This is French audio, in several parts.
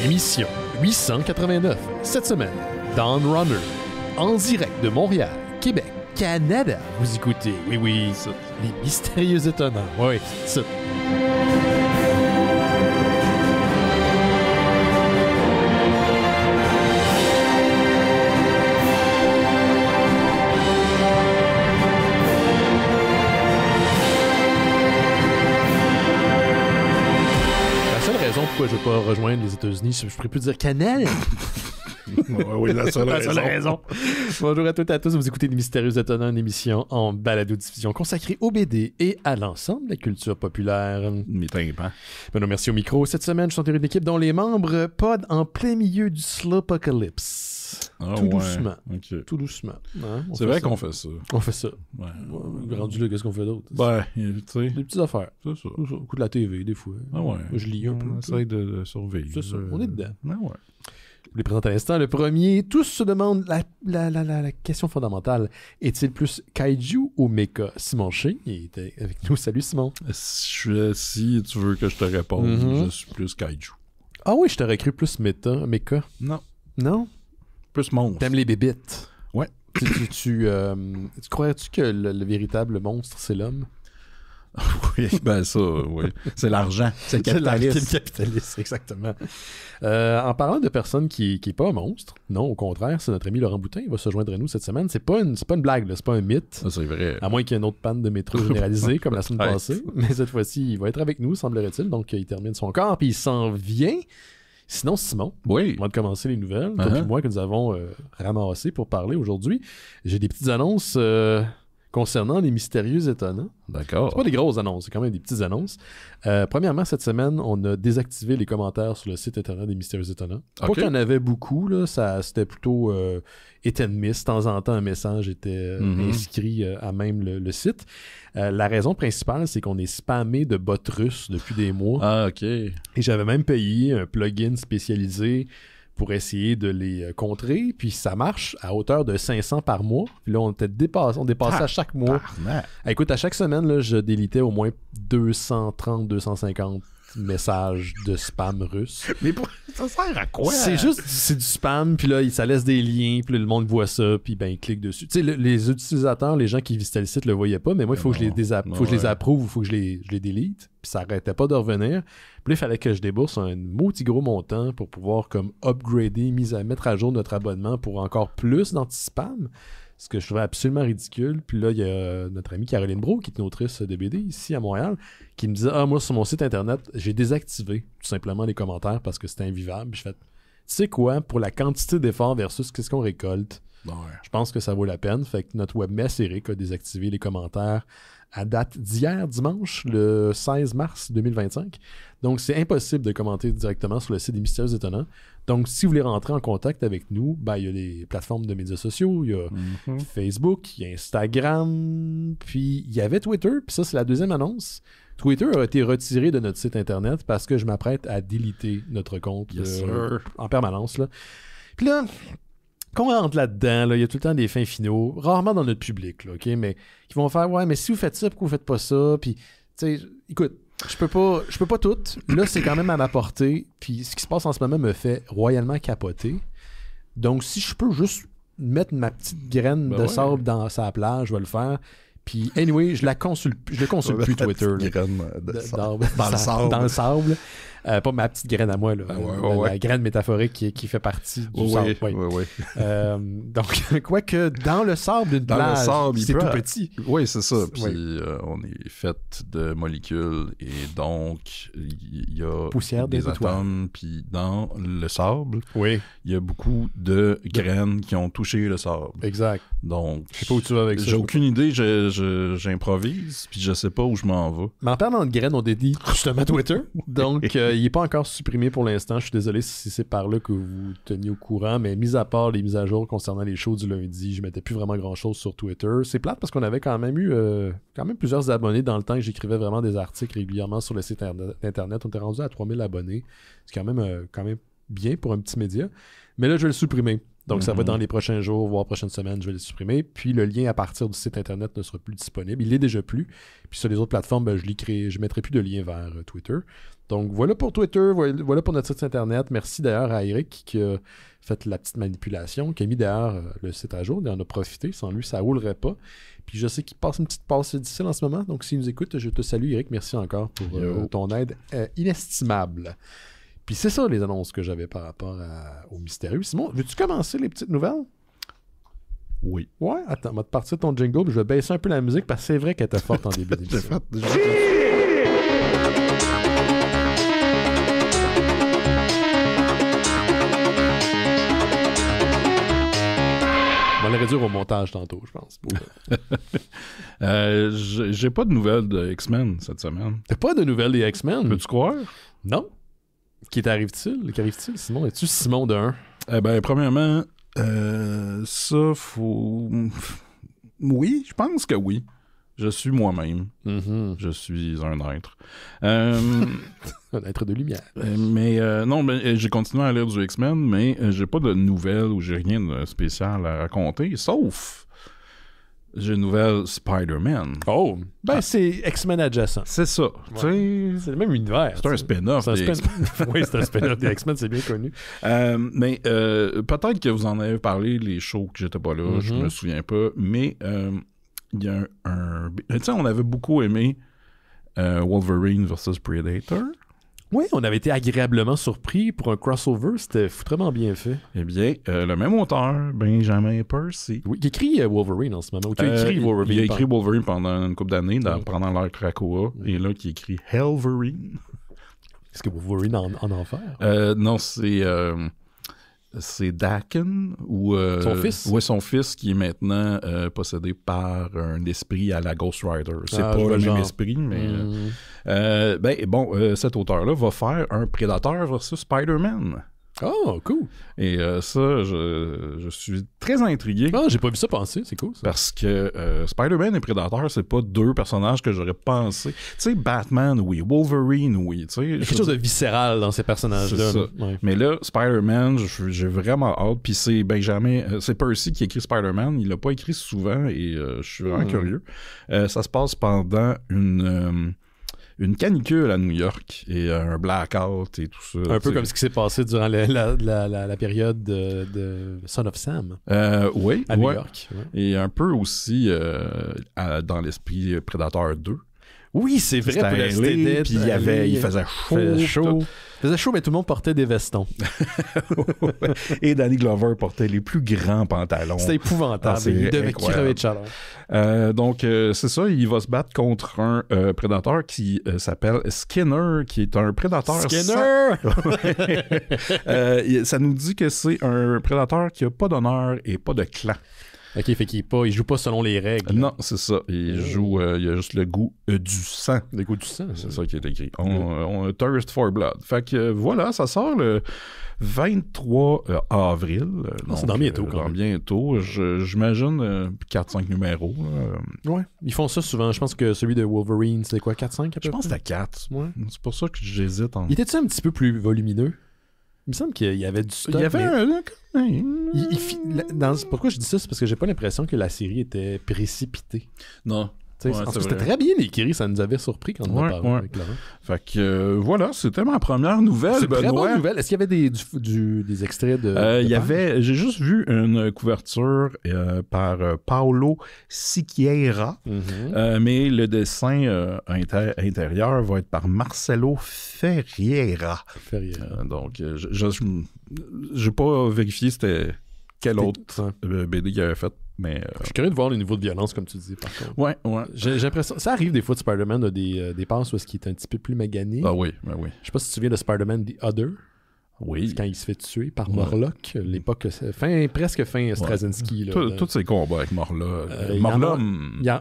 Émission 889. Cette semaine, Dawn Runner. En direct de Montréal, Québec, Canada. Vous écoutez, oui, ça, les mystérieux étonnants. Oui, ça. Pourquoi je ne vais pas rejoindre les États-Unis? Je pourrais plus dire Canada. Oui, la seule raison. Bonjour à toutes et à tous. Vous écoutez Les Mystérieux Étonnants, une émission en balado-diffusion consacrée au BD et à l'ensemble de la culture populaire. Mais tympans. Bon, merci au micro. Cette semaine, je suis entouré d'une équipe dont les membres podent en plein milieu du Slowpocalypse. Tout doucement. Okay. Tout doucement. Hein? C'est vrai qu'on fait ça. On fait ça. Ouais. Rendu là, qu'est-ce qu'on fait d'autre? Ben, tu sais. Des petites affaires. C'est ça. Au coup de la TV, des fois. Ah ouais. Je lis un peu. On essaie de survivre. C'est ça. On est dedans. Ah ouais. Je les présente à l'instant. Le premier, tous se demandent la question fondamentale. Est-il plus kaiju ou mecha? Simon Shea est avec nous. Salut Simon. Si tu veux que je te réponde, je suis plus kaiju. Ah oui, je t'aurais cru plus mecha. Non. Non? Plus monstre. T'aimes les bébites? Ouais. Tu croirais-tu que le véritable monstre, c'est l'homme? Oui, ben ça, oui. C'est l'argent. C'est le capitalisme. C'est le capitalisme, exactement. En parlant de personnes qui n'est pas un monstre, non, au contraire, c'est notre ami Laurent Boutin. Il va se joindre à nous cette semaine. C'est pas une blague, là, c'est pas un mythe. Ça, c'est vrai. À moins qu'il y ait une autre panne de métro généralisée, comme la semaine passée. Mais cette fois-ci, il va être avec nous, semblerait-il. Donc, il termine son corps, puis il s'en vient. Sinon, Simon, oui. avant de commencer les nouvelles, toi et moi que nous avons ramassées pour parler aujourd'hui, j'ai des petites annonces concernant les mystérieux étonnants. D'accord. C'est pas des grosses annonces, c'est quand même des petites annonces. Premièrement, cette semaine, on a désactivé les commentaires sur le site internet des mystérieux étonnants. Pas qu'il y en avait beaucoup, là, c'était plutôt hit and miss. De temps en temps, un message était inscrit à même le site. La raison principale, c'est qu'on est spammé de bots russes depuis des mois. Ah, OK. Et j'avais même payé un plugin spécialisé pour essayer de les contrer, puis ça marche à hauteur de 500 par mois. Puis là, on dépassait à chaque mois. Écoute, à chaque semaine, là, je délitais au moins 230-250 messages de spam russe. Mais ça sert à quoi? C'est du spam, puis là, ça laisse des liens, puis là, le monde voit ça, puis ben, il clique dessus. Tu sais, les utilisateurs, les gens qui visitaient le site le voyaient pas, mais moi, il faut que je les approuve, il faut que je les délite, puis ça arrêtait pas de revenir. Puis là, il fallait que je débourse un maudit gros montant pour pouvoir comme upgrader, mettre à jour notre abonnement pour encore plus d'anti-spam. Ce que je trouvais absolument ridicule. Puis là, il y a notre amie Caroline Brault, qui est une autrice de BD ici à Montréal, qui me disait « Ah, moi, sur mon site internet, j'ai désactivé tout simplement les commentaires parce que c'était invivable. » Puis je fais « Tu sais quoi, pour la quantité d'efforts versus qu'est-ce qu'on récolte, je pense que ça vaut la peine. » Fait que notre webmess Eric a désactivé les commentaires à date d'hier, dimanche, le 16 mars 2025. Donc, c'est impossible de commenter directement sur le site des Mystérieux Étonnants. Donc, si vous voulez rentrer en contact avec nous, ben, il y a les plateformes de médias sociaux, il y a Facebook, il y a Instagram, puis il y avait Twitter, puis ça, c'est la deuxième annonce. Twitter a été retiré de notre site internet parce que je m'apprête à déliter notre compte en permanence. Là. Puis là, quand on rentre là-dedans, là, il y a tout le temps des fins finaux, rarement dans notre public, là, OK? Mais qui vont faire « Ouais, mais si vous faites ça, pourquoi vous faites pas ça? » Puis, tu sais, écoute, je peux pas tout. Là, c'est quand même à ma portée. Puis ce qui se passe en ce moment me fait royalement capoter. Donc, si je peux juste mettre ma petite graine de sable dans sa plage, je vais le faire. Puis, anyway, je le consulte plus Twitter. Dans le sable. Pas ma petite graine à moi, là. La graine métaphorique qui fait partie du sable. Oui. Donc, quoique dans le sable d'une plage, c'est tout petit. Oui, c'est ça. Puis on est fait de molécules et donc il y a poussière des atomes. Puis dans le sable, il y a beaucoup de graines qui ont touché le sable. Exact. Donc, je sais pas où tu vas avec ça. J'ai aucune idée. J'improvise, puis je sais pas où je m'en vais. Mais en parlant de graines, on dédie justement Twitter. Donc, il n'est pas encore supprimé pour l'instant. Je suis désolé si c'est par là que vous teniez au courant, mais mis à part les mises à jour concernant les shows du lundi, je mettais plus vraiment grand-chose sur Twitter. C'est plate parce qu'on avait quand même eu plusieurs abonnés dans le temps que j'écrivais vraiment des articles régulièrement sur le site internet. On était rendu à 3000 abonnés. C'est quand même bien pour un petit média. Mais là, je vais le supprimer. Donc, ça va être dans les prochains jours, voire prochaines semaines, je vais les supprimer. Puis, le lien à partir du site Internet ne sera plus disponible. Il l'est déjà plus. Puis, sur les autres plateformes, je ne mettrai plus de lien vers Twitter. Donc, voilà pour Twitter, voilà pour notre site Internet. Merci d'ailleurs à Eric qui a fait la petite manipulation, qui a mis d'ailleurs le site à jour. Il en a profité. Sans lui, ça ne roulerait pas. Puis, je sais qu'il passe une petite passe difficile en ce moment. Donc, s'il nous écoute, je te salue, Eric. Merci encore pour ton aide inestimable. Puis c'est ça les annonces que j'avais par rapport au mystérieux. Simon, veux-tu commencer les petites nouvelles? Oui. Ouais, attends, on va te partir de ton jingle, puis je vais baisser un peu la musique parce que c'est vrai qu'elle était forte en début d'émission. On va le réduire au montage tantôt, je pense. J'ai pas de nouvelles de X-Men cette semaine. T'as pas de nouvelles des X-Men? Peux-tu croire? Non. Qu'arrive-t-il, Simon? Es-tu Simon de 1? Eh ben, premièrement, ça, faut... Oui, je pense que oui. Je suis moi-même. Mm-hmm. Je suis un être. Un être de lumière. Non, j'ai continué à lire du X-Men, mais j'ai pas de nouvelles ou j'ai rien de spécial à raconter, sauf... J'ai une nouvelle Spider-Man. Oh! C'est X-Men adjacent. C'est ça. Ouais. C'est le même univers. C'est un spin-off des X-Men. Oui, c'est un spin-off des X-Men, c'est bien connu. Mais peut-être que vous en avez parlé, les shows que j'étais pas là, je me souviens pas, mais il y a un... Tu sais, on avait beaucoup aimé Wolverine versus Predator. Oui, on avait été agréablement surpris pour un crossover. C'était foutrement bien fait. Eh bien, le même auteur, Benjamin Percy. Oui, qui écrit Wolverine en ce moment. Il a écrit Wolverine pendant une couple d'années, pendant l'ère Krakoa. Et là, qui écrit Helverine. Est-ce que Wolverine en enfer? Non, c'est Daken ou son fils. Oui, son fils qui est maintenant possédé par un esprit à la Ghost Rider. C'est pas le même esprit, mais cet auteur-là va faire un Predator versus Spider-Man. Oh, cool. Et ça, je suis très intrigué. Ah, j'ai pas vu ça passer, c'est cool ça. Parce que Spider-Man et Predator, c'est pas deux personnages que j'aurais pensé. Tu sais, Batman, oui. Wolverine, oui. Il y a quelque chose de viscéral dans ces personnages-là. C'est ça. Ouais. Mais là, Spider-Man, j'ai vraiment hâte. Puis c'est c'est Percy qui écrit Spider-Man. Il l'a pas écrit souvent et je suis vraiment curieux. Ça se passe pendant une canicule à New York et un blackout et tout ça. Un peu comme ce qui s'est passé durant la période de Son of Sam. Oui. À New York. Ouais. Et un peu aussi dans l'esprit Predator 2. Oui, c'est vrai. Puis il faisait chaud. Il faisait chaud, mais tout le monde portait des vestons. Et Danny Glover portait les plus grands pantalons. C'était épouvantable. Il devait crever de chaleur. Donc, c'est ça. Il va se battre contre un prédateur qui s'appelle Skinner, qui est un prédateur... Skinner! Ça nous dit que c'est un prédateur qui n'a pas d'honneur et pas de clan. OK, fait qu'il joue pas selon les règles. Non, c'est ça. Il joue... il a juste le goût du sang. Le goût du sang. C'est ça qui est écrit. On thirst for blood. Fait que voilà, ça sort le 23 avril. C'est dans bientôt. Dans bientôt. J'imagine 4-5 numéros. Ouais. Ils font ça souvent. Je pense que celui de Wolverine, c'était quoi, 4-5 à peu près? Je pense que c'était 4. Ouais. C'est pour ça que j'hésite. Il était-tu un petit peu plus volumineux? Il me semble qu'il y avait du stock. Il y avait pourquoi je dis ça? C'est parce que j'ai pas l'impression que la série était précipitée. Non. C'était très bien écrit, ça nous avait surpris quand on a parlé avec Laurent. Fait que voilà, c'était ma première nouvelle. C'est une très bonne nouvelle. Est-ce qu'il y avait des extraits de j'ai juste vu une couverture par Paolo Siqueira, mais le dessin intérieur va être par Marcelo Ferreira. Donc, j'ai pas vérifié c'était quel autre BD qu'il avait fait. Mais je suis curieux de voir le niveau de violence, comme tu dis, par contre. Ouais. J'ai l'impression... Ça arrive des fois de Spider-Man a des passes où est-ce qu'il est un petit peu plus magané. Ah oui. Je sais pas si tu te souviens de Spider-Man The Other. Oui. C'est quand il se fait tuer par Morlock, l'époque presque fin Straczynski. Tous ces combats avec Morlock.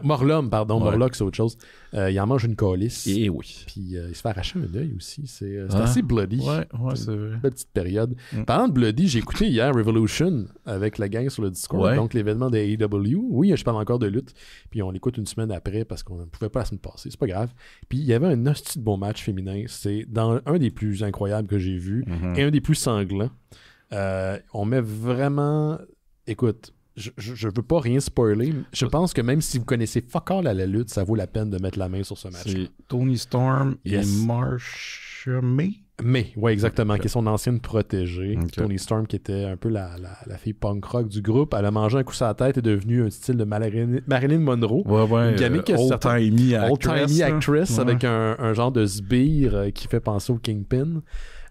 Morlock, c'est autre chose. Il en mange une calice. Et oui. Puis il se fait arracher un œil aussi. C'est assez bloody. Ouais, c'est vrai. Une belle petite période. Parlant de bloody, j'ai écouté hier Revolution avec la gang sur le Discord, donc l'événement de AEW. Oui, je parle encore de lutte. Puis on l'écoute une semaine après parce qu'on ne pouvait pas la semaine passée. C'est pas grave. Puis il y avait un hostie de bon match féminin. C'est dans un des plus incroyables que j'ai vu. Et un des plus sanglants. On met vraiment... Écoute, je veux pas rien spoiler. Je pense que même si vous connaissez fuck all à la lutte, ça vaut la peine de mettre la main sur ce match. C'est Toni Storm et Marsha May. Mais, ouais, exactement, qui est son ancienne protégée. Toni Storm, qui était un peu la fille punk rock du groupe. Elle a mangé un coup sur la tête et est devenue un style de Marilyn Monroe. Une gimmick old-timey actress avec un genre de sbire qui fait penser au Kingpin.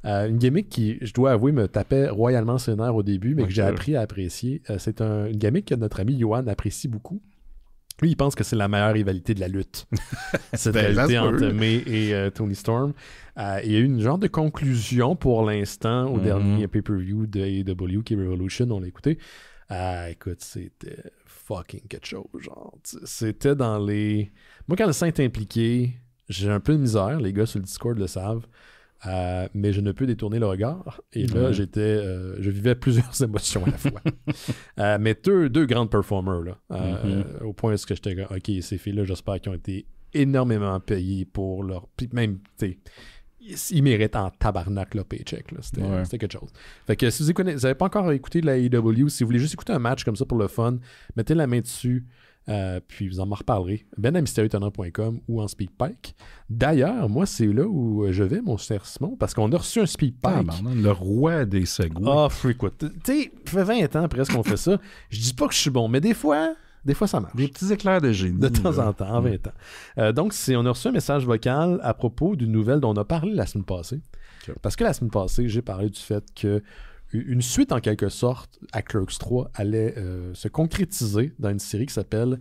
Une gimmick qui, je dois avouer, me tapait royalement ses nerfs au début, mais que j'ai appris à apprécier. C'est une gimmick que notre ami Johan apprécie beaucoup. Lui, il pense que c'est la meilleure rivalité de la lutte. Cette rivalité entre May et Toni Storm. Il y a eu une genre de conclusion pour l'instant au dernier pay-per-view de AEW qui est Revolution, on l'a écouté. Écoute, c'était fucking quelque chose. Genre, c'était dans les... Moi, quand le sein est impliqué, j'ai un peu de misère. Les gars sur le Discord le savent. Mais je ne peux détourner le regard. Et là, je vivais plusieurs émotions à la fois. Mais deux grandes performers, là. Au point où est-ce que j'étais OK, ces filles-là, j'espère qu'ils ont été énormément payées pour leur... Puis même, tu sais, ils méritent en tabarnak leur paycheck. Là. C'était quelque chose. Fait que si vous n'avez pas encore écouté de la AEW, si vous voulez juste écouter un match comme ça pour le fun, mettez la main dessus. Puis vous en reparlerez. ben@mysterieurtenant.com ou en SpeakPipe. D'ailleurs, moi, c'est là où je vais, mon cher Simon, parce qu'on a reçu un SpeakPipe. Le écoute, tu sais, ça fait 20 ans presque qu'on fait ça. Je dis pas que je suis bon, mais des fois, ça marche. Des petits éclairs de génie. De temps en temps, en 20 ans. Donc, on a reçu un message vocal à propos d'une nouvelle dont on a parlé la semaine passée. Okay. Parce que la semaine passée, j'ai parlé du fait que une suite, en quelque sorte, à Clerks 3 allait se concrétiser dans une série qui s'appelle,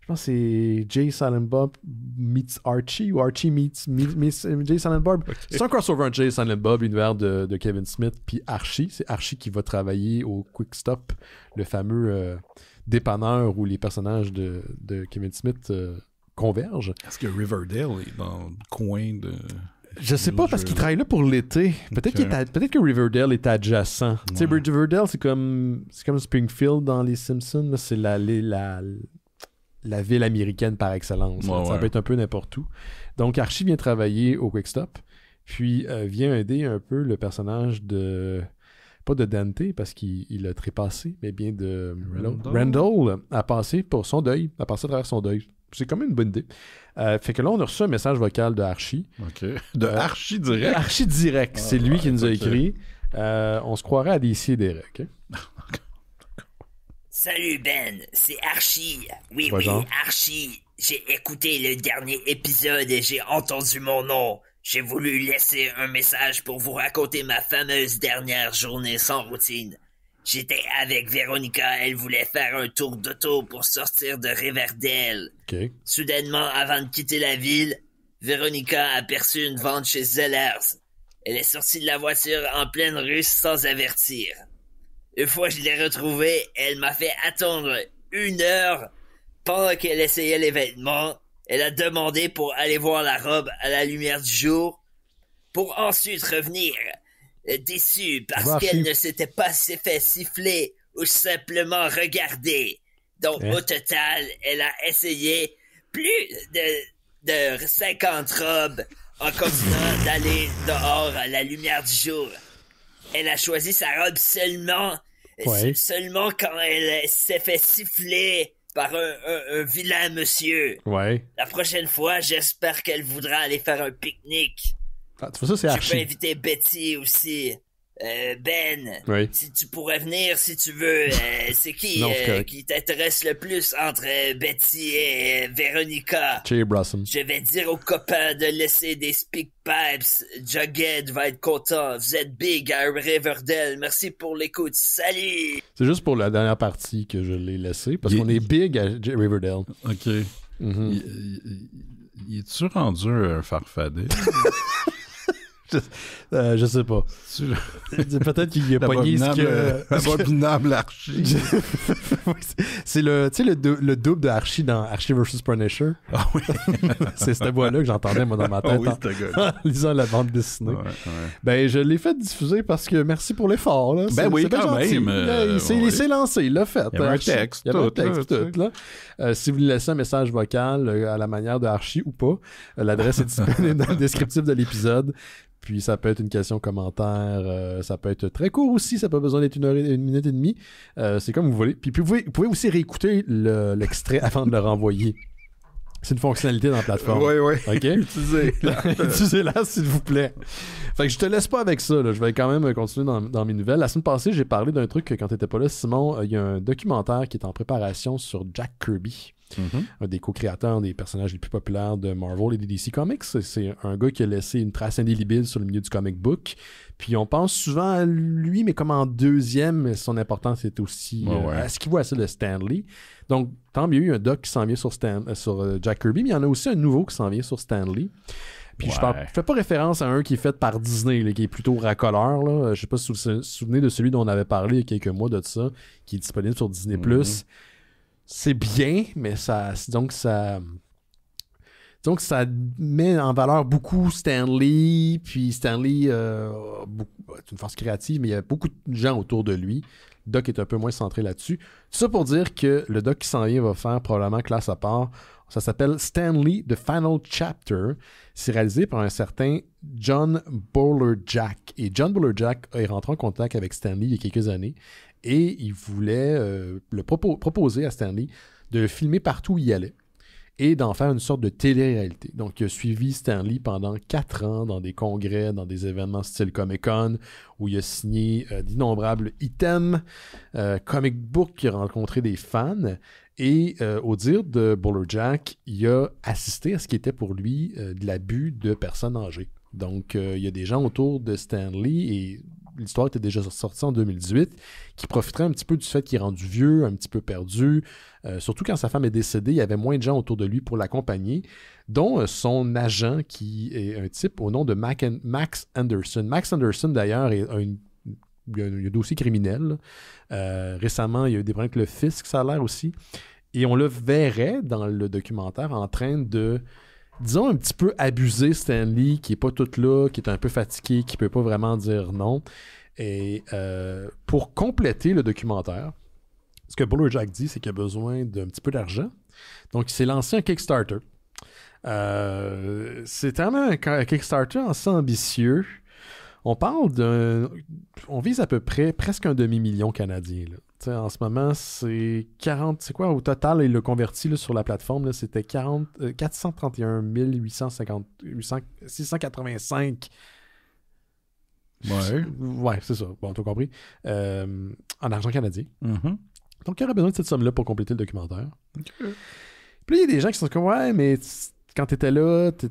je pense que c'est Jay Silent Bob meets Archie, ou Archie meets Jay Silent Bob. Okay. C'est un crossover entre Jay Silent Bob, l'univers de Kevin Smith, puis Archie. C'est Archie qui va travailler au Quick Stop, le fameux dépanneur où les personnages de Kevin Smith convergent. Est-ce que Riverdale est dans le coin de... Je sais pas, parce qu'il travaille là pour l'été. Peut-être que Riverdale est adjacent. Tu sais, Riverdale, c'est comme Springfield dans les Simpsons. Là, c'est la ville américaine par excellence. Ça peut être un peu n'importe où. Donc, Archie vient travailler au Quick Stop, puis vient aider un peu le personnage de... Pas de Dante, parce qu'il a trépassé, mais bien de Randall à passer pour son deuil, à passer à travers son deuil. C'est quand même une bonne idée. Fait que là, on a reçu un message vocal de Archie. OK. De Archie direct? Archie direct. C'est lui qui nous a écrit. On se croirait à DC et des OK? Salut Ben, c'est Archie. Oui, Archie. J'ai écouté le dernier épisode et j'ai entendu mon nom. J'ai voulu laisser un message pour vous raconter ma fameuse dernière journée sans routine. J'étais avec Véronica, elle voulait faire un tour d'auto pour sortir de Riverdale. Okay. Soudainement, avant de quitter la ville, Véronica a aperçu une vente chez Zellers. Elle est sortie de la voiture en pleine rue sans avertir. Une fois que je l'ai retrouvée, elle m'a fait attendre 1 heure pendant qu'elle essayait les vêtements. Elle a demandé pour aller voir la robe à la lumière du jour, pour ensuite revenir déçue parce qu'elle ne s'était pas fait siffler ou simplement regarder. Donc, au total, elle a essayé plus de 50 robes en continuant d'aller dehors à la lumière du jour. Elle a choisi sa robe seulement quand elle s'est fait siffler par un vilain monsieur. Ouais. La prochaine fois, j'espère qu'elle voudra aller faire un pique-nique. Ah, tu vois, ça, c'est Archie. Je peux inviter Betty aussi. Ben, oui. Si tu pourrais venir, si tu veux, c'est qui qui t'intéresse le plus entre Betty et Véronica? Cherry Blossom. Je vais dire aux copains de laisser des speak pipes. Jughead va être content. Vous êtes big à Riverdale. Merci pour l'écoute. Salut! C'est juste pour la dernière partie que je l'ai laissé, parce qu'on est big à Riverdale. OK. Mm-hmm. Il est-tu rendu un farfadet? Je sais pas. Peut-être qu'il a pogné ce que... L'abominable Archie. C'est le double de Archie dans Archie vs. Punisher. Ah oui. C'est cette voix-là que j'entendais, moi, dans ma tête. Ah oui, en lisant la bande dessinée. Ouais. Ben, je l'ai fait diffuser parce que merci pour l'effort. Là. Ben oui, quand même. Il s'est lancé, il l'a fait. Il y a un texte. Il y a un texte, tout. Là. Si vous lui laissez un message vocal à la manière de Archie ou pas, l'adresse est disponible dans le descriptif de l'épisode. puis ça peut être une question commentaire, ça peut être très court aussi, ça n'a pas besoin d'être une minute et demie. C'est comme vous voulez. Puis vous pouvez aussi réécouter l'extrait avant de le renvoyer. C'est une fonctionnalité dans la plateforme. Oui. OK? Utilisez-la, s'il vous plaît. Fait que je te laisse pas avec ça. Là. Je vais quand même continuer dans mes nouvelles. La semaine passée, j'ai parlé d'un truc que quand t'étais pas là, Simon, il y a un documentaire qui est en préparation sur Jack Kirby. Un des co-créateurs des personnages les plus populaires de Marvel et des DC Comics. C'est un gars qui a laissé une trace indélébile sur le milieu du comic book. Puis on pense souvent à lui, mais comme en deuxième, mais son importance est aussi à ce qu'il voit à ça de Stan Lee. Donc, tant mieux, il y a un doc qui s'en vient sur Jack Kirby, mais il y en a aussi un nouveau qui s'en vient sur Stan Lee. Puis je fais pas référence à un qui est fait par Disney, là, qui est plutôt racoleur. Là. Je sais pas si vous vous souvenez de celui dont on avait parlé il y a quelques mois de ça, qui est disponible sur Disney+. C'est bien, mais ça met en valeur beaucoup Stan Lee, puis Stan Lee est une force créative, mais il y a beaucoup de gens autour de lui. Doc est un peu moins centré là-dessus. Tout ça pour dire que le doc qui s'en vient va faire probablement classe à part. Ça s'appelle Stan Lee, The Final Chapter. C'est réalisé par un certain John Bolerjack. Et John Bolerjack est rentré en contact avec Stan Lee il y a quelques années. Et il voulait proposer à Stan Lee de filmer partout où il allait et d'en faire une sorte de télé-réalité. Donc, il a suivi Stan Lee pendant 4 ans dans des congrès, dans des événements style Comic-Con, où il a signé d'innombrables items, comic book, il a rencontré des fans. Et au dire de Bolerjack, il a assisté à ce qui était pour lui de l'abus de personnes âgées. Donc, il y a des gens autour de Stan Lee et l'histoire était déjà sortie en 2018, qui profiterait un petit peu du fait qu'il est rendu vieux, un petit peu perdu. Surtout quand sa femme est décédée, il y avait moins de gens autour de lui pour l'accompagner, dont son agent, qui est un type au nom de Max Anderson. Max Anderson, d'ailleurs, il y a un dossier criminel. Récemment, il y a eu des problèmes avec le fisc, ça a l'air aussi. Et on le verrait dans le documentaire en train de, disons, un petit peu abuser Stan Lee, qui est pas tout là, qui est un peu fatigué, qui peut pas vraiment dire non. Et pour compléter le documentaire, ce que Bolerjack dit, c'est qu'il a besoin d'un petit peu d'argent. Donc, il s'est lancé un Kickstarter. C'est vraiment un Kickstarter assez ambitieux. On parle on vise à peu près presque un demi-million canadien. Là. En ce moment, c'est 40... C'est quoi au total? Il l'a converti là, sur la plateforme. Là, c'était 431 685. Ouais, c'est ça. Bon, t'as compris. En argent canadien. Donc, il y aurait besoin de cette somme-là pour compléter le documentaire. Puis là, il y a des gens qui sont comme, ouais, mais quand t'étais là, tu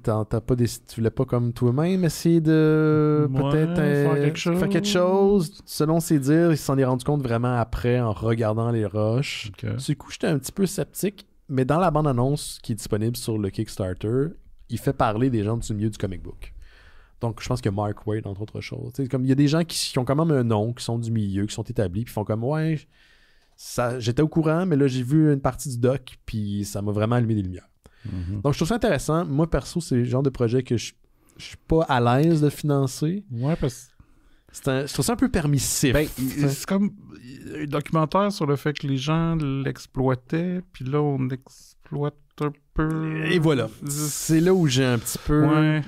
voulais pas comme toi-même essayer de peut-être faire quelque chose. Selon ses dires, il s'en est rendu compte vraiment après en regardant les rushs. Du coup, j'étais un petit peu sceptique, mais dans la bande-annonce qui est disponible sur le Kickstarter, il fait parler des gens du milieu du comic book. Donc, je pense que Mark Waid, entre autres choses. Comme, il y a des gens qui ont quand même un nom, qui sont du milieu, qui sont établis, puis font comme, ouais, j'étais au courant, mais là, j'ai vu une partie du doc, puis ça m'a vraiment allumé des lumières. Donc, je trouve ça intéressant. Moi, perso, c'est le genre de projet que je suis pas à l'aise de financer. Ouais, parce que je trouve ça un peu permissif. C'est comme un documentaire sur le fait que les gens l'exploitaient, puis là, on exploite un peu. Et voilà. C'est là où j'ai un petit peu...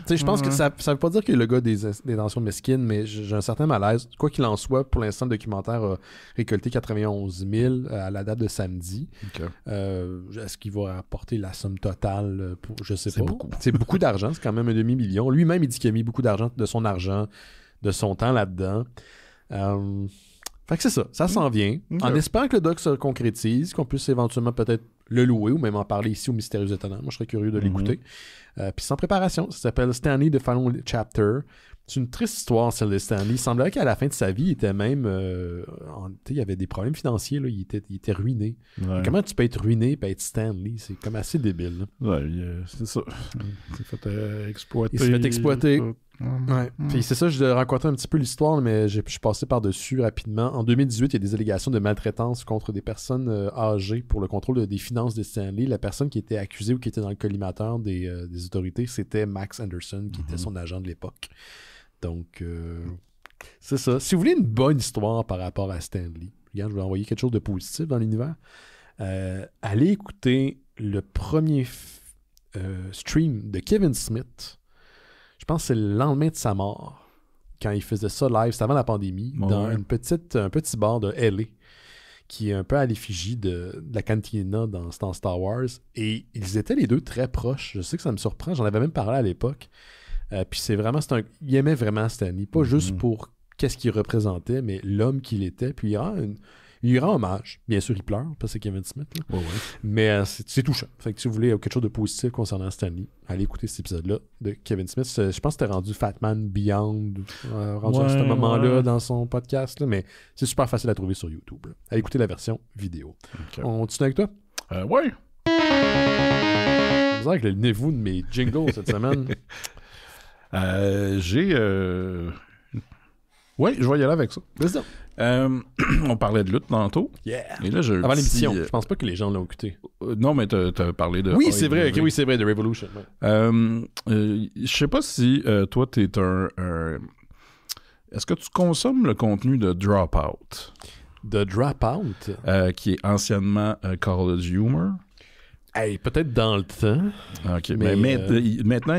Je pense que ça veut pas dire que le gars a des intentions mesquines, mais j'ai un certain malaise. Quoi qu'il en soit, pour l'instant, le documentaire a récolté 91 000 à la date de samedi. Est-ce qu'il va rapporter la somme totale? Je sais pas. C'est beaucoup d'argent. C'est quand même un demi-million. Lui-même, il dit qu'il a mis beaucoup d'argent, de son argent, de son temps là-dedans. Fait que c'est ça. Ça s'en vient. En espérant que le doc se concrétise, qu'on puisse éventuellement peut-être le louer ou même en parler ici au Mystérieux Étonnant. Moi, je serais curieux de l'écouter. Puis c'est en préparation. Ça s'appelle Stan Lee, The Final Chapter. C'est une triste histoire, celle de Stan Lee. Il semblerait qu'à la fin de sa vie, il était même... il y avait des problèmes financiers. Là. Il était ruiné. Comment tu peux être ruiné et être Stan Lee? C'est comme assez débile. C'est ça. Il s'est fait exploiter. Il s'est fait exploiter. Puis c'est ça, je racontais un petit peu l'histoire, mais je suis passé par-dessus rapidement. En 2018, il y a des allégations de maltraitance contre des personnes âgées pour le contrôle des finances de Stan Lee. La personne qui était accusée ou qui était dans le collimateur des autorités, c'était Max Anderson, qui était son agent de l'époque. Donc, c'est ça. Si vous voulez une bonne histoire par rapport à Stan Lee, regarde, je vais envoyer quelque chose de positif dans l'univers. Allez écouter le premier stream de Kevin Smith. je pense que c'est le lendemain de sa mort, quand il faisait ça live, c'était avant la pandémie, dans un petit bar de LA, qui est un peu à l'effigie de la cantina dans Star Wars. Et ils étaient les deux très proches. Je sais que ça me surprend, j'en avais même parlé à l'époque. Puis c'est vraiment, il aimait vraiment Stanley, pas juste pour qu'est-ce qu'il représentait, mais l'homme qu'il était. Puis il lui rend hommage. Bien sûr, il pleure, parce que c'est Kevin Smith. Là. Ouais. Mais c'est touchant. Fait que si vous voulez quelque chose de positif concernant Stanley, allez écouter cet épisode-là de Kevin Smith. Je pense que c'était rendu Fat Man Beyond, rendu à ce moment-là dans son podcast. Là, mais c'est super facile à trouver sur YouTube. Là. Allez écouter la version vidéo. Okay. On continue avec toi? Ouais. On dirait avec le niveau de mes jingles cette semaine. Oui, je vais y aller avec ça. On parlait de lutte tantôt. Yeah. Et là, avant l'émission, je pense pas que les gens l'ont écouté. Non, mais t'as parlé de... Oui, c'est vrai. Okay, oui, c'est vrai, de Revolution. Ouais. Je sais pas si toi, t'es un... Est-ce que tu consommes le contenu de Dropout? De Dropout? Qui est anciennement College Humor. Hey, peut-être dans le temps. OK. Mais maintenant,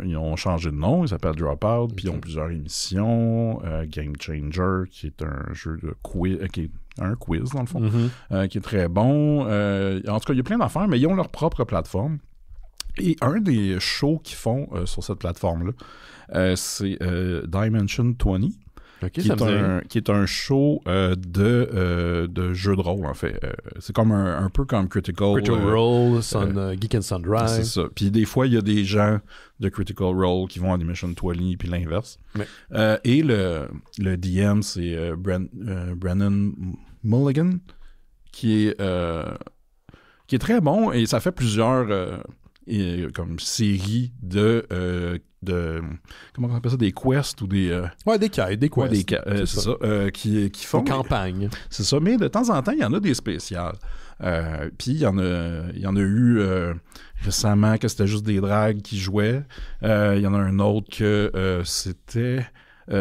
ils ont changé de nom. Ils s'appellent Dropout. Puis ils ont plusieurs émissions. Game Changer, qui est un jeu de quiz, qui est un quiz, dans le fond, qui est très bon. En tout cas, il y a plein d'affaires, mais ils ont leur propre plateforme. Et un des shows qu'ils font sur cette plateforme-là, c'est Dimension 20. Okay, qui est un show de jeu de rôle, en fait. C'est comme un peu comme Critical Role, Geek and Sundry. C'est ça. Puis des fois, il y a des gens de Critical Role qui vont à Dimension 20, puis l'inverse. Ouais. Et le DM, c'est Brennan Mulligan, qui est très bon, et ça fait plusieurs... comme série de comment on appelle ça, des quests ou des des quêtes, des quests, c'est ça, qui font des campagnes, c'est ça, mais de temps en temps il y en a des spéciales, puis il y en a eu récemment que c'était juste des drags qui jouaient, il y en a un autre que c'était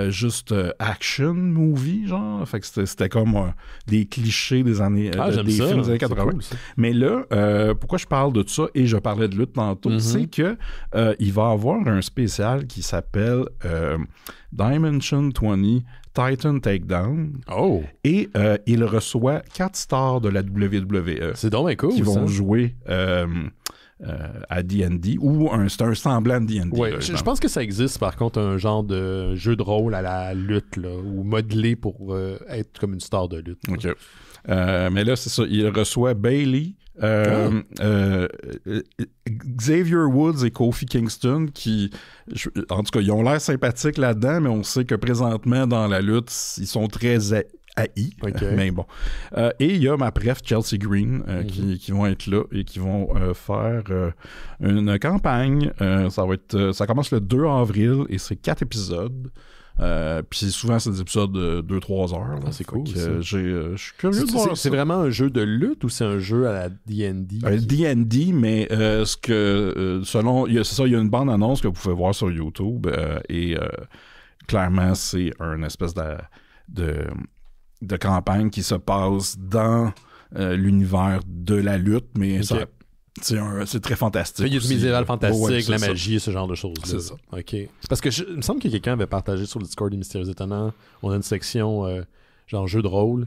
juste action movie, genre. Fait que c'était comme des clichés des années des films des années 80. Cool, mais là, pourquoi je parle de ça et je parlais de lutte tantôt, c'est que il va y avoir un spécial qui s'appelle Dimension 20 Titan Takedown. Oh! Et il reçoit 4 stars de la WWE. C'est donc bien cool, qui vont jouer à D&D, ou c'est un semblant de D&D. Oui, je pense que ça existe, par contre, un genre de jeu de rôle à la lutte, là, ou modelé pour être comme une star de lutte. OK. Mais là, c'est ça. Il reçoit Bayley, Xavier Woods et Kofi Kingston, qui, en tout cas, ils ont l'air sympathiques là-dedans, mais on sait que présentement, dans la lutte, ils sont très AI, mais bon. Et il y a ma préf Chelsea Green qui vont être là et qui vont faire une campagne. Ça commence le 2 avril et c'est 4 épisodes. Puis souvent c'est des épisodes de 2-3 heures. Là. C'est cool. Je suis curieux de voir ça. C'est vraiment un jeu de lutte ou c'est un jeu à la D&D? D&D, mais ce que selon, c'est ça, il y a une bande-annonce que vous pouvez voir sur YouTube et clairement c'est une espèce de campagne qui se passe dans l'univers de la lutte, mais c'est très fantastique. Il y a du médiéval fantastique, la magie, ce genre de choses-là. C'est ça. OK. Parce que il me semble que quelqu'un avait partagé sur le Discord des Mystérieux Étonnants. On a une section genre jeu de rôle,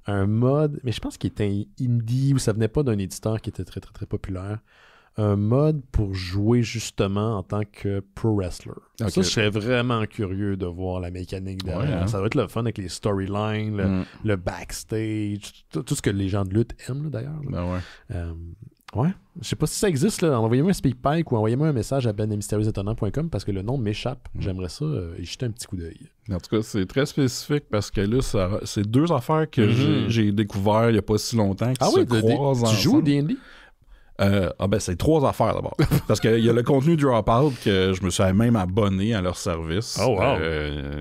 un mode, mais je pense qu'il était indie ou ça venait pas d'un éditeur qui était très, très, très populaire. Un mode pour jouer justement en tant que pro wrestler. Okay. Ça, je serais vraiment curieux de voir la mécanique derrière. Ouais, Ça va être le fun avec les storylines, le backstage, tout ce que les gens de lutte aiment, là, d'ailleurs. Là. Ben ouais. Je sais pas si ça existe, là. Envoyez-moi un speakpipe ou envoyez-moi un message à benmystérieuxétonnants.com parce que le nom m'échappe. J'aimerais ça y jeter un petit coup d'œil. En tout cas, c'est très spécifique parce que là, c'est 2 affaires que j'ai découvert il y a pas si longtemps qui se croisent ensemble. Tu joues au D&D? C'est 3 affaires d'abord. Parce qu'il y a le contenu Dropout que je me suis même abonné à leur service. Oh, wow.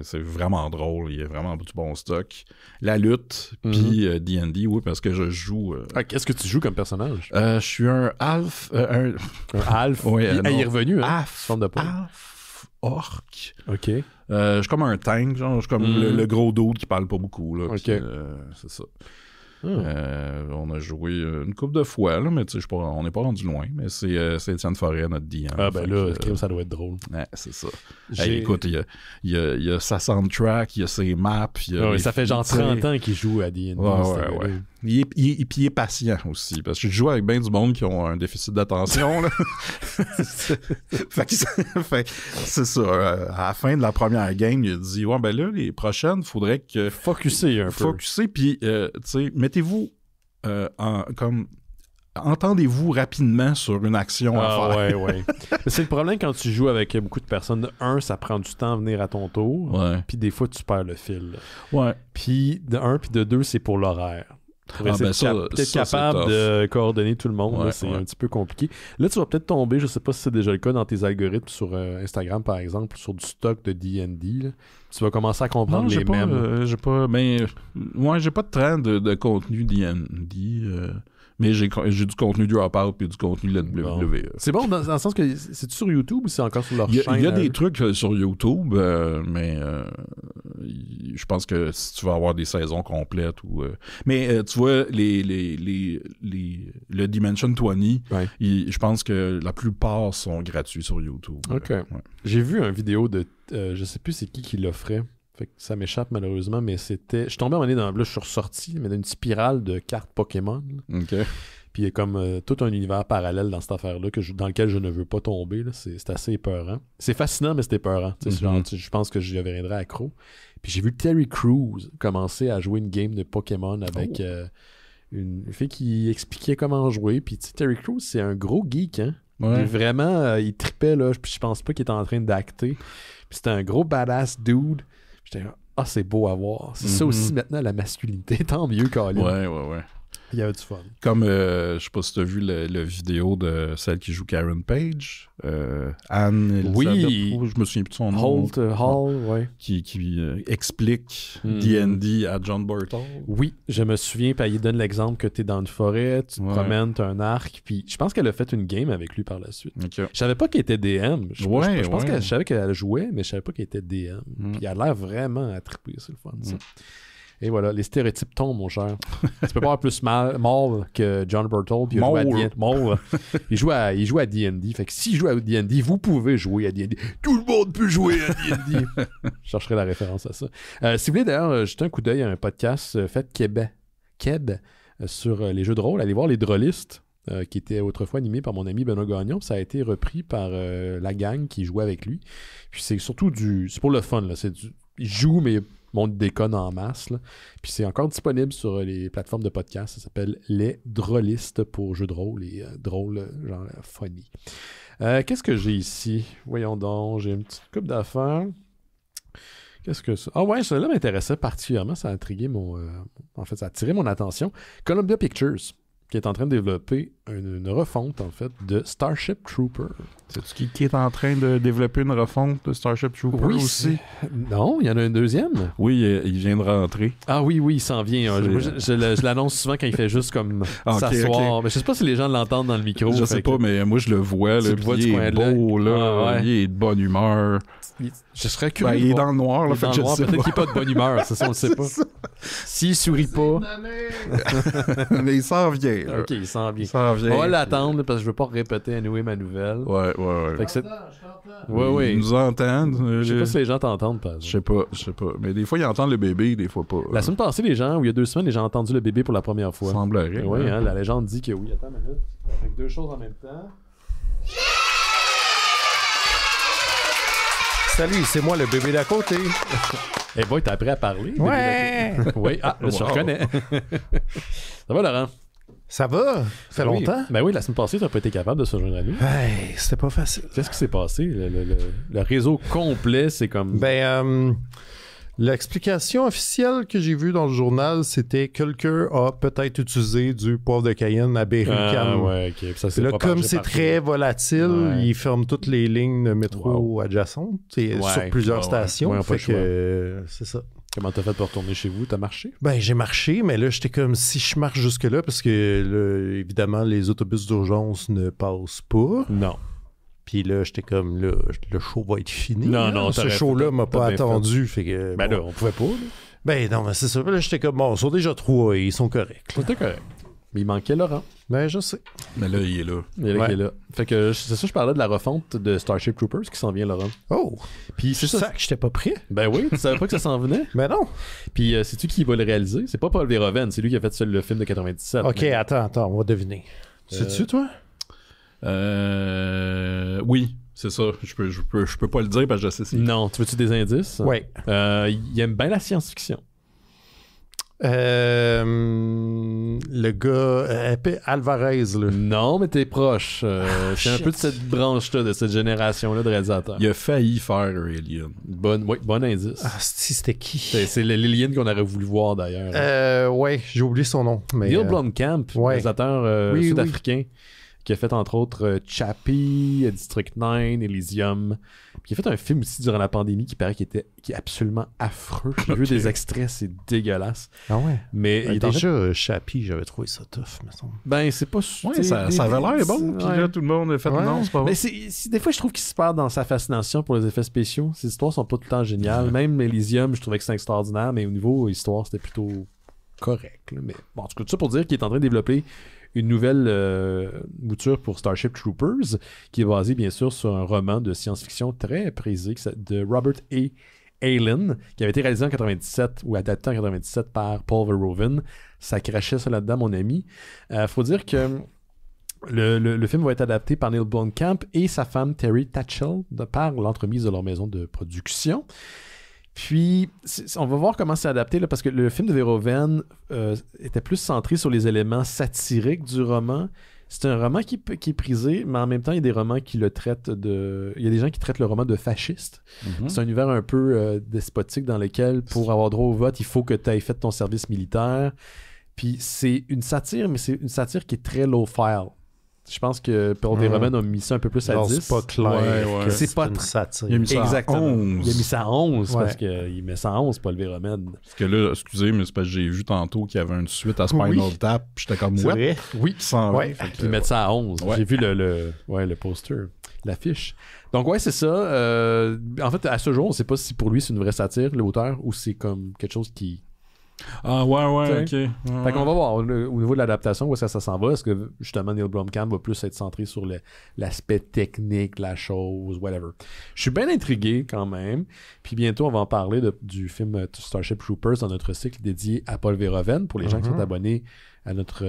C'est vraiment drôle. Il y a vraiment du bon stock. La lutte, puis D&D, oui, parce que je joue... Qu'est-ce que tu joues comme personnage? Je suis un Alf... un Alf? Oui, il est revenu, hein? Alf orc. OK. Je suis comme un tank, genre. Je suis comme le gros dude qui parle pas beaucoup, là. OK. Puis, c'est ça. On a joué une couple de fois, là, mais tu sais, on n'est pas rendu loin. Mais c'est Étienne Forêt, notre DM. Ah, ben là, ça doit être drôle. Ouais, c'est ça. Hey, écoute, il y a sa soundtrack, il y a ses maps. Ça fait genre 30 ans qu'il joue à D&D. Ouais. Puis il est patient aussi, parce que je joue avec bien du monde qui ont un déficit d'attention. Là. fait que c'est ça. À la fin de la première game, il a dit ouais, ben là, les prochaines, faudrait que. Focusser un peu. Focusser, puis, tu sais, mettez-vous entendez-vous rapidement sur une action à faire. Ouais. C'est le problème quand tu joues avec beaucoup de personnes. Un, ça prend du temps à venir à ton tour. Ouais. Puis des fois, tu perds le fil. Ouais. Puis de un, puis de deux, c'est pour l'horaire. Peut-être capable de coordonner tout le monde, là, c'est un petit peu compliqué. Là, tu vas peut-être tomber, je sais pas si c'est déjà le cas dans tes algorithmes sur Instagram, par exemple, sur du stock de D&D. Là. Tu vas commencer à comprendre les mêmes. J'ai pas de trend de contenu D&D. Mais j'ai du contenu du Dropout et du contenu de la WWE. C'est bon, dans le sens que c'est-tu sur YouTube ou c'est encore sur leur chaîne? Il y a des trucs sur YouTube, mais je pense que si tu vas avoir des saisons complètes ou... mais tu vois, le Dimension 20, je pense que la plupart sont gratuits sur YouTube. OK. Ouais. J'ai vu une vidéo de... je sais plus c'est qui l'offrait. Fait que ça m'échappe malheureusement, mais c'était... Je suis tombé à un moment donné dans... Là, je suis ressorti, mais d'une spirale de cartes Pokémon. OK. Puis il y a comme tout un univers parallèle dans cette affaire-là dans lequel je ne veux pas tomber. Là. C'est assez épeurant. C'est fascinant, mais c'est épeurant. Je pense que j'y reviendrai accro. Puis j'ai vu Terry Crews commencer à jouer une game de Pokémon avec une fille qui expliquait comment jouer. Puis Terry Crews, c'est un gros geek, hein? Ouais. Vraiment, il tripait, là. Puis je pense pas qu'il était en train d'acter. Puis c'était un gros badass dude. J'étais c'est beau à voir. C'est ça aussi maintenant, la masculinité. Tant mieux, Colin. Ouais. Il y avait du fun. Comme, je sais pas si tu as vu la vidéo de celle qui joue Karen Page, Anne Elisabeth, je me souviens plus de son nom. Hall, qui explique D&D à John Burtle. Oui, je me souviens, puis il donne l'exemple que tu es dans une forêt, tu te promènes, tu as un arc, puis je pense qu'elle a fait une game avec lui par la suite. Okay. Je savais pas qu'elle était DM. Je pense que je savais qu'elle jouait, mais je savais pas qu'elle était DM. Puis elle a l'air vraiment à triper, c'est le fun, ça. Et voilà, les stéréotypes tombent, mon cher. Tu peux pas avoir plus mal que John Burtle. Puis il joue à D&D. Fait que s'il joue à D&D, vous pouvez jouer à D&D. Tout le monde peut jouer à D&D. Je chercherai la référence à ça. Si vous voulez d'ailleurs jeter un coup d'œil à un podcast fait Keb sur les jeux de rôle, allez voir Les Drôlistes, qui était autrefois animé par mon ami Benoît Gagnon. Ça a été repris par la gang qui jouait avec lui. Puis c'est surtout c'est pour le fun. Là. Il joue, mais monte des connes en masse. Là. Puis c'est encore disponible sur les plateformes de podcast. Ça s'appelle Les Drôlistes pour jeux de rôle et drôle, genre funny. Qu'est-ce que j'ai ici? Voyons donc, j'ai une petite coupe d'affaires. Qu'est-ce que ça? Ah ouais, celui-là m'intéressait particulièrement. Ça a intrigué ça a attiré mon attention. Columbia Pictures, qui est en train de développer une refonte, en fait, de Starship Trooper. C'est-tu qui est en train de développer une refonte de Starship Trooper aussi? Non, il y en a une deuxième. Oui, il vient de rentrer. Ah oui, il s'en vient. Je l'annonce souvent quand il fait juste comme s'asseoir. Okay. Mais je sais pas si les gens l'entendent dans le micro. Je sais pas, mais moi je le vois. Là, il est beau, là. Il est de bonne humeur. Je serais curieux. Il est dans le noir, là. Peut-être qu'il n'est pas de bonne humeur. C'est ça, on le sait pas. S'il sourit pas. Mais il s'en vient. Ok, il s'en vient. On va l'attendre parce que je veux pas répéter ma nouvelle. Ouais. Fait que Ils nous entendent. Je sais pas si les gens t'entendent. Je sais pas. Mais des fois, ils entendent le bébé, des fois pas. La semaine passée, il y a 2 semaines, les gens ont entendu le bébé pour la première fois. Semblerait. Oui, la légende dit que oui. Attends une minute. Avec 2 choses en même temps. Salut, c'est moi le bébé d'à côté. Eh boy, t'as appris à parler? Ouais! Oui, là, je reconnais. Ça va, Laurent? Ça va? Ça fait longtemps? Ben oui, la semaine passée, t'as pas été capable de se joindre à nous. Hey, c'était pas facile. Qu'est-ce qui s'est passé? Le réseau complet, c'est comme... L'explication officielle que j'ai vue dans le journal, c'était quelqu'un a peut-être utilisé du poivre de Cayenne à Berry-UQAM. OK. Ça, là, comme c'est très volatile, ils ferment toutes les lignes de métro adjacentes sur plusieurs stations. Fait que c'est ça. Comment t'as fait pour retourner chez vous? T'as marché? J'ai marché, mais là, j'étais comme si je marche jusque-là, parce que là, évidemment, les autobus d'urgence ne passent pas. Non. Puis là, j'étais comme, là, le show va être fini. Non, ce show-là m'a pas attendu. Fait que, là, on pouvait pas. Là. Ben non, mais c'est ça. Là, j'étais comme, bon, ils sont déjà 3, ils sont corrects. C'était correct. Mais il manquait Laurent. Ben, je sais. Mais là, il est là. Il est là. Fait que c'est ça, je parlais de la refonte de Starship Troopers qui s'en vient, Laurent. Oh! Puis c'est ça que j'étais pas prêt. Ben oui, tu savais pas que ça s'en venait? Ben non. Puis c'est-tu qui va le réaliser? C'est pas Paul Verhoeven, c'est lui qui a fait le film de 97. Ok, mais... attends, on va deviner. C'est-tu, toi? Oui. C'est ça, je peux pas le dire parce que je sais c'est. Non, tu veux-tu des indices? Oui. Il aime bien la science-fiction. Le gars Alvarez, là. Non, mais t'es proche. C'est un peu de cette branche-là, de cette génération-là de réalisateurs. Il a failli faire Alien. Bon indice. Ah, c'était qui? C'est l'Alien qu'on aurait voulu voir, d'ailleurs. Ouais, j'ai oublié son nom. Mais, Neil Blomkamp, réalisateur sud-africain. Qui a fait entre autres Chappie, District 9, Elysium. Puis il a fait un film aussi durant la pandémie qui paraît qui est absolument affreux. J'ai vu des extraits, c'est dégueulasse. Ah ouais? Mais déjà, Chappie, j'avais trouvé ça tough, me semble. Ben, c'est pas... Ouais, ça avait l'air bon. Puis là, tout le monde a fait non, c'est pas bon. Mais des fois, je trouve qu'il se perd dans sa fascination pour les effets spéciaux. Ces histoires sont pas tout le temps géniales. Même Elysium, je trouvais que c'était extraordinaire, mais au niveau histoire, c'était plutôt correct. Là. Mais bon, en tout cas, tout ça pour dire qu'il est en train de développer une nouvelle mouture pour Starship Troopers, qui est basée bien sûr sur un roman de science-fiction très prisé de Robert A. Heinlein, qui avait été réalisé en 97 ou adapté en 97 par Paul Verhoeven. Ça crachait ça là-dedans, mon ami. Faut dire que le film va être adapté par Neil Blomkamp et sa femme Terry Tatchell par l'entremise de leur maison de production. Puis, on va voir comment c'est adapté, là, parce que le film de Verhoeven était plus centré sur les éléments satiriques du roman. C'est un roman qui est prisé, mais en même temps, il y a des romans qui le traitent de... Il y a des gens qui traitent le roman de fasciste. Mm-hmm. C'est un univers un peu despotique dans lequel, pour avoir droit au vote, il faut que tu aies fait ton service militaire. Puis, c'est une satire, mais c'est une satire qui est très low-file. Je pense que Paul Verhoeven a mis ça un peu plus à 10. C'est pas clair que c'est pas une satire. Il a mis ça à 11. Il a mis ça à 11 parce qu'il met ça à 11, Paul Verhoeven. Parce que là, excusez, mais c'est parce que j'ai vu tantôt qu'il y avait une suite à Spinal Tap. Puis j'étais comme, ouais. Oui, qui s'en va. Ils mettent ça à 11. Ouais. J'ai vu le poster, l'affiche. Donc, ouais, c'est ça. En fait, à ce jour, on sait pas si pour lui c'est une vraie satire, l'auteur, ou c'est comme quelque chose qui... Ah ouais, ok. Fait qu'on va voir au niveau de l'adaptation où est-ce que ça s'en va. Est-ce que justement Neil Blomkamp va plus être centré sur l'aspect technique, la chose, whatever. Je suis bien intrigué quand même. Puis bientôt on va en parler du film Starship Troopers dans notre cycle dédié à Paul Verhoeven pour les gens qui sont abonnés à notre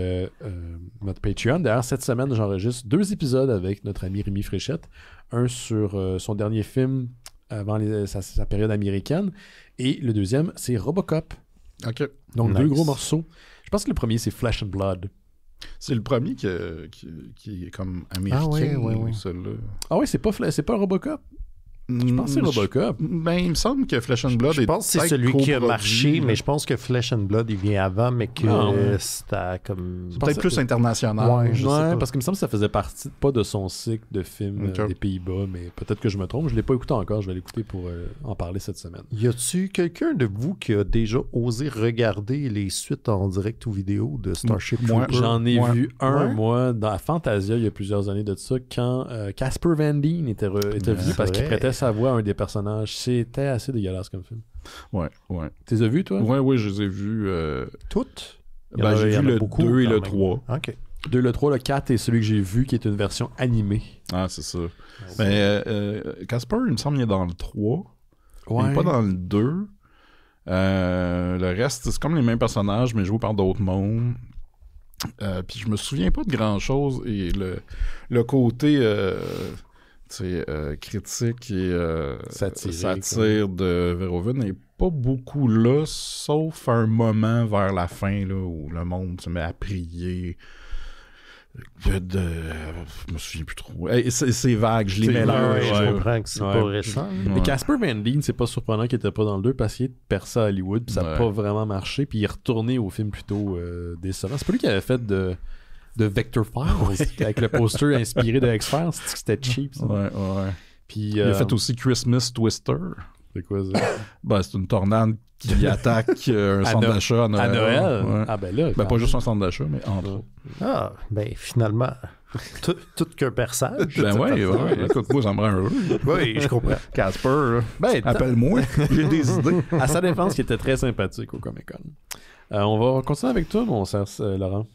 Patreon. D'ailleurs, cette semaine, j'enregistre 2 épisodes avec notre ami Rémi Fréchette. Un sur son dernier film avant sa période américaine. Et le deuxième, c'est Robocop. OK. Donc, 2 gros morceaux. Je pense que le premier, c'est Flesh and Blood. C'est le premier qui est comme américain. Oui. Celui-là. Ah oui, c'est pas Robocop. Je pense que c'est Robocop. Ben, il me semble que Flesh and Blood je pense que c'est celui qui a marché, mais je pense que Flesh and Blood, il vient avant, mais que c'était comme... Peut-être plus international. Ouais, parce qu'il me semble que ça faisait partie, pas de son cycle de films des Pays-Bas, mais peut-être que je me trompe. Je ne l'ai pas écouté encore. Je vais l'écouter pour en parler cette semaine. Y a-tu quelqu'un de vous qui a déjà osé regarder les suites en direct ou vidéo de Starship Troopers? J'en ai vu moi, dans Fantasia, il y a plusieurs années de ça, quand Casper Van Dien était venu parce qu'il prêtait sa voix à un des personnages. C'était assez dégueulasse comme film. Ouais. Tu les as vus, toi? Ouais, je les ai vus. Toutes? J'ai vu le 2 et le 3. OK. 2, le 3, le 4 est celui que j'ai vu qui est une version animée. Ah, c'est ça. Mais Casper, il me semble qu'il est dans le 3. Il n'est pas dans le 2. Le reste, c'est comme les mêmes personnages, mais joués par d'autres mondes. Puis je me souviens pas de grand-chose. Et le côté... critique et satire de Verhoeven n'est pas beaucoup là, sauf un moment vers la fin là, où le monde se met à prier. Je me souviens plus trop. C'est vague, je les mélange. Je comprends que c'est pas récent. Mais Casper Van Dien, c'est pas surprenant qu'il était pas dans le 2 parce qu'il est percé à Hollywood, puis ça n'a pas vraiment marché, puis il est retourné au film plutôt décevant. C'est pas lui qui avait fait de Vector Files avec le poster inspiré de X-Files. C'était cheap, ça. Ouais. Puis, il a fait aussi Christmas Twister. C'est quoi ça? Ben, c'est une tornade qui attaque un centre d'achat à Noël. À Noël? Ouais. Ah ben là. Ben, pas juste un centre d'achat, mais entre autres. Ah, ben finalement, tout qu'un perçage. Ben ouais. Écoute, moi, j'aimerais un jeu. Oui, je comprends. Casper, Ben, appelle-moi. J'ai des idées. À sa défense, qui était très sympathique au Comic-Con. On va continuer avec toi, mon cher Laurent.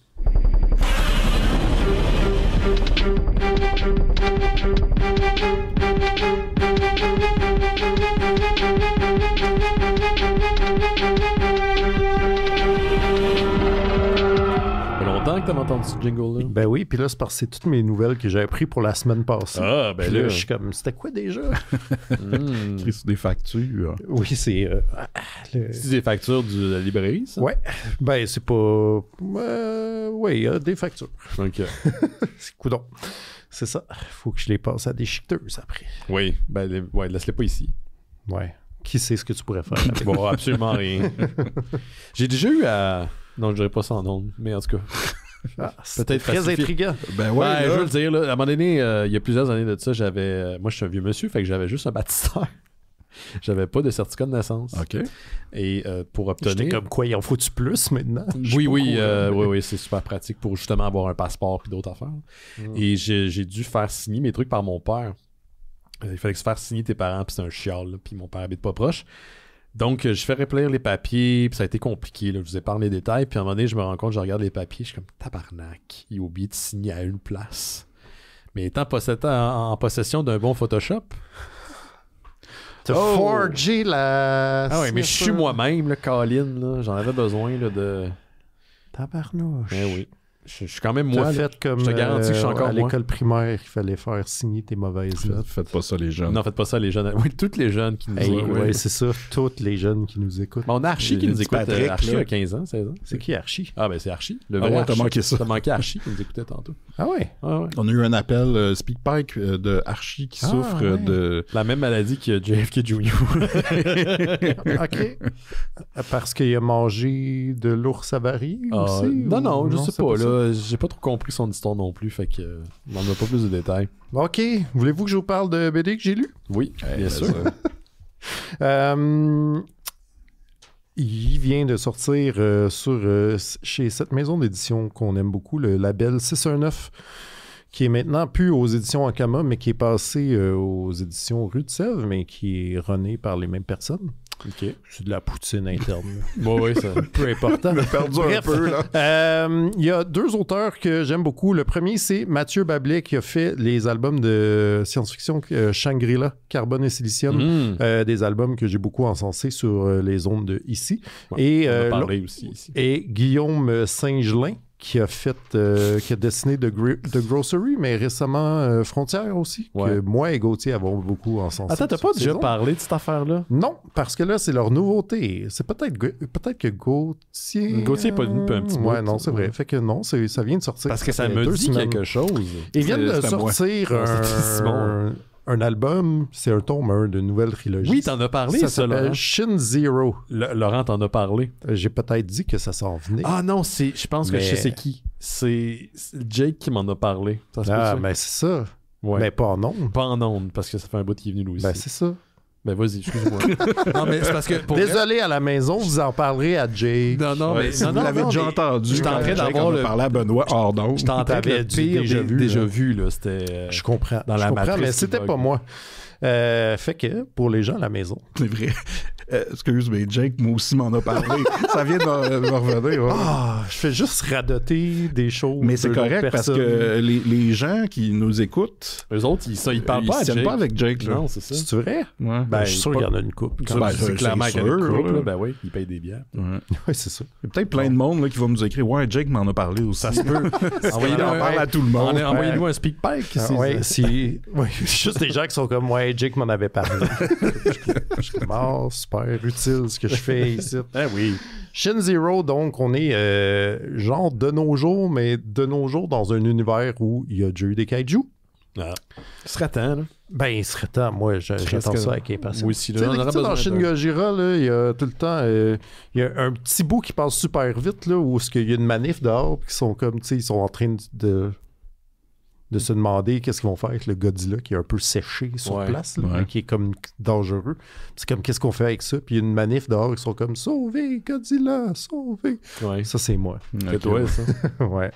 Que t'avais entendu ce jingle-là? Ben oui, puis là, c'est parce que c'est toutes mes nouvelles que j'avais pris pour la semaine passée. Ah, ben là, là. je suis comme, c'était quoi déjà? Écrit sur des factures. Oui, c'est... C'est des factures de la librairie, ça? Ouais, ben c'est pas... oui, des factures. OK. C'est coudon. C'est ça. Faut que je les passe à des chiqueteuses après. Oui, ben ouais, laisse-les pas ici. Ouais. Qui sait ce que tu pourrais faire avec? Bon, absolument rien. J'ai déjà eu à... Non, je dirais pas ça en ondes, mais en tout cas... Peut-être très intriguant. Ben ouais, je veux le dire, là, à un moment donné, il y a plusieurs années de ça, j'avais... moi, je suis un vieux monsieur, fait que j'avais juste un baptistère. J'avais pas de certificat de naissance. OK. Et pour obtenir... J'étais comme quoi, il en faut-tu plus maintenant? Oui, c'est super pratique pour justement avoir un passeport et d'autres affaires. Et j'ai dû faire signer mes trucs par mon père. Il fallait que se faire signer tes parents, puis c'est un chial, là, puis mon père habite pas proche. Donc, je fais remplir les papiers, puis ça a été compliqué. Là. Je vous ai parlé des détails, puis à un moment donné, je me rends compte, je regarde les papiers, je suis comme tabarnak, il a oublié de signer à une place. Mais étant en possession d'un bon Photoshop. T'as forgé la... Ah oui, mais je suis moi-même, là, Colin, là. J'en avais besoin là, de... Tabarnouche. Ben oui. Je suis quand même moi. T'as fait comme je te garantis que je suis encore à l'école primaire, il fallait faire signer tes mauvaises notes. Faites pas ça, les jeunes. Non, faites pas ça, les jeunes. Oui, toutes les jeunes qui nous écoutent. Oui, c'est ça. Toutes les jeunes qui nous écoutent. Bon, on a Archie qui nous écoute. Patrick, Archie là. a 15 ans, 16 ans. C'est qui Archie? Ah, ben c'est Archie. Le Ah vrai ouais, t'as Archie. manqué ça. T'as manqué Archie qui nous écoutait tantôt. Ah ouais? Ah ouais. On a eu un appel SpeakPipe de Archie qui souffre de... La même maladie que JFK Jr. OK. Parce qu'il a mangé de l'ours avarié aussi? Non, je sais pas. ça? Là, j'ai pas trop compris son histoire non plus, fait que on n'a pas plus de détails. OK. Voulez-vous que je vous parle de BD que j'ai lu? Oui, bien sûr. Il vient de sortir chez cette maison d'édition qu'on aime beaucoup, le label 619, qui est maintenant plus aux éditions Ankama, mais qui est passé aux éditions Rue de Sèvres, mais qui est runné par les mêmes personnes. OK. C'est de la poutine interne. Bon, oui, ça. Peu important. On a perdu un peu, là. Il y a deux auteurs que j'aime beaucoup. Le premier, c'est Mathieu Bablet, qui a fait les albums de science-fiction Shangri-La, Carbone et Silicium, des albums que j'ai beaucoup encensés sur les ondes de ici. Ouais, et, on a parlé aussi ici. Et Guillaume Saint-Gelin, qui a dessiné The Grocery, mais récemment Frontières aussi, que moi et Gauthier avons beaucoup encensé. Attends, t'as pas déjà parlé de cette affaire-là? Non, parce que là, c'est leur nouveauté. C'est peut-être que Gauthier... Gauthier est pas venu depuis un petit bout. Ouais, non, c'est vrai. Fait que non, ça vient de sortir. Parce que ça me dit quelque chose. Ils viennent de sortir un album, c'est un tome 1 de nouvelle trilogie. Oui, t'en as parlé, ça s'appelle Shin Zero. Laurent t'en a parlé. J'ai peut-être dit que ça s'en venait. Ah non, je pense que je sais qui. C'est Jake qui m'en a parlé. Mais c'est ça. Ouais. Mais pas en ondes. Pas en ondes, parce que ça fait un bout qu'il est venu lui aussi. Ben c'est ça. Ben vas-y, excuse-moi. Non, mais c'est parce que... Désolé, à la maison, vous en parlerez à Jake. Non, mais... Si vous l'avez déjà entendu. J'étais en train d'avoir le... parler à Benoît hors d'onde. J'étais en train de le pire déjà vu, là. C'était... Je comprends. Dans la matrice. Mais c'était pas moi. Fait que, pour les gens à la maison... C'est vrai. Excuse, mais Jake, moi aussi, m'en a parlé. Ça vient de me revenir. Ouais. Je fais juste radoter des choses. Mais c'est correct parce que les gens qui nous écoutent... Eux autres, ils parlent pas à Jake. Ils pas avec Jake. Là. Non, c'est ça. C'est vrai? Ouais. Ben, je suis sûr qu'il y en a une couple. C'est clairement qu'il y en a une couple. Ben oui, ils payent des bières. Oui, c'est ça. Il y a peut-être plein de monde là, qui va nous écrire « Ouais, Jake m'en a parlé aussi. » Ça se peut. Envoyez-nous à tout le monde. Envoyez-nous un speak pipe. Oui, juste des gens qui sont comme « Ouais, Jake m'en avait parlé. » Je suis comme « super utile ce que je fais ici. » oui. Shin Zero, donc, on est genre de nos jours, mais de nos jours dans un univers où il y a déjà eu des kaiju. Ah. Ce serait temps, là. Ben, il serait temps. Moi, j'attends ça avec impatience. Oui, si, là, dans Shin Gojira, là, il y a tout le temps... il y a un petit bout qui passe super vite, là, où il y a une manif dehors, puis ils sont comme, tu sais, ils sont en train de... de se demander qu'est-ce qu'ils vont faire avec le Godzilla qui est un peu séché sur place, là, qui est comme dangereux. C'est comme, qu'est-ce qu'on fait avec ça? Puis il y a une manif dehors, ils sont comme, sauvez Godzilla, sauvez! Ouais. Ça, c'est moi. C'est toi, ça. Ouais.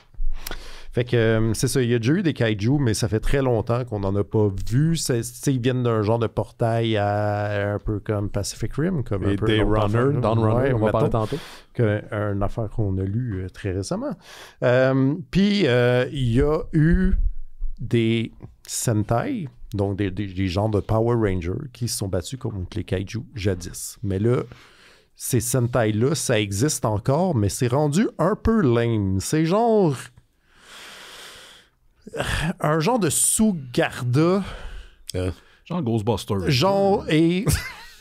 Fait que c'est ça, il y a déjà eu des kaiju, mais ça fait très longtemps qu'on n'en a pas vu. Ils viennent d'un genre de portail un peu comme Pacific Rim. Comme et un peu Day Runner, Dawn Runner, on va parler tantôt. Une affaire qu'on a lue très récemment. Puis il y a eu des Sentai, donc des genres de Power Rangers qui se sont battus contre les kaiju jadis. Mais là, ces Sentai-là, ça existe encore, mais c'est rendu un peu lame. C'est genre... un genre de sous-garda. Genre Ghostbusters. Genre, et...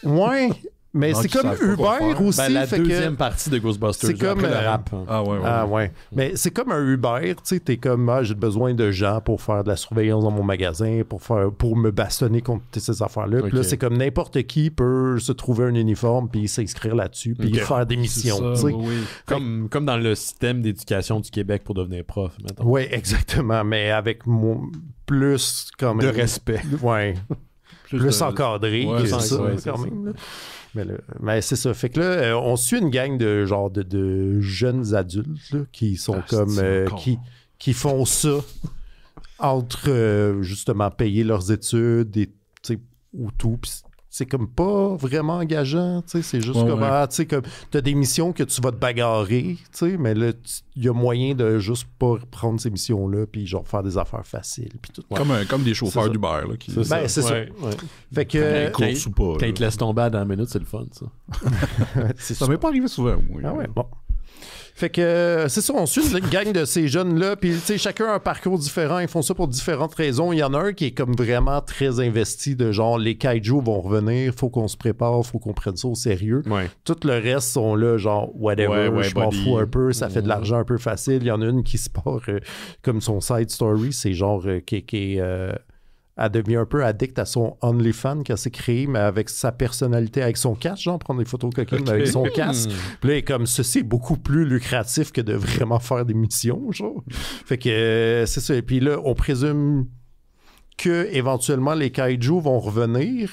ouais, mais c'est comme Uber aussi. Ben, la deuxième partie de Ghostbusters. C'est comme... le rap. Ah ouais. Mais c'est comme un Uber, tu sais, t'es comme, j'ai besoin de gens pour faire de la surveillance dans mon magasin, pour me bastonner contre ces affaires-là. Puis là, c'est comme n'importe qui peut se trouver un uniforme, puis s'inscrire là-dessus, puis faire des missions, tu sais. Comme dans le système d'éducation du Québec pour devenir prof, mettons. Oui, exactement, mais avec plus quand même... de respect. Ouais. plus encadré que ça, quand ça. même. Là. Mais c'est ça. Fait que là, on suit une gang de genre de jeunes adultes là, qui sont qui font ça entre justement payer leurs études et ou tout. Pis c'est comme pas vraiment engageant, tu sais, c'est juste tu sais, comme t'as des missions que tu vas te bagarrer, tu sais, mais là, il y a moyen de juste pas prendre ces missions-là puis genre faire des affaires faciles puis tout. Comme des chauffeurs d'Uber, là. Qui... c'est ça. Fait que... quand ils te laissent tomber à la dernière minute, c'est le fun, ça. Ça m'est pas arrivé souvent, oui. Ah ouais, bon. Fait que c'est ça, on suit une gang de ces jeunes-là, puis tu sais, chacun a un parcours différent, ils font ça pour différentes raisons. Il y en a un qui est comme vraiment très investi de genre, les kaiju vont revenir, faut qu'on se prépare, faut qu'on prenne ça au sérieux. Ouais. Tout le reste sont là, genre, whatever, je m'en fous un peu, ça fait de l'argent un peu facile. Il y en a une qui se part comme son side story, c'est genre qui est... elle devient un peu addict à son OnlyFans qu'elle s'est créé, mais avec sa personnalité, avec son casque, genre prendre des photos coquines avec son casque. Puis là, comme ceci est beaucoup plus lucratif que de vraiment faire des missions, genre. Fait que c'est ça. Et puis là, on présume que éventuellement les kaiju vont revenir.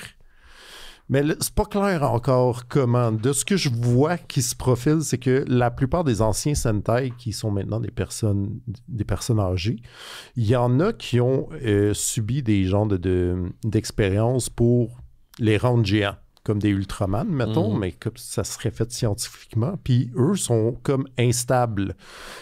Mais là, c'est pas clair encore comment. De ce que je vois qui se profile, c'est que la plupart des anciens Sentai, qui sont maintenant des personnes âgées, il y en a qui ont subi des genres d'expériences pour les rendre géants, comme des Ultraman, mettons, mais comme ça serait fait scientifiquement. Puis eux sont comme instables.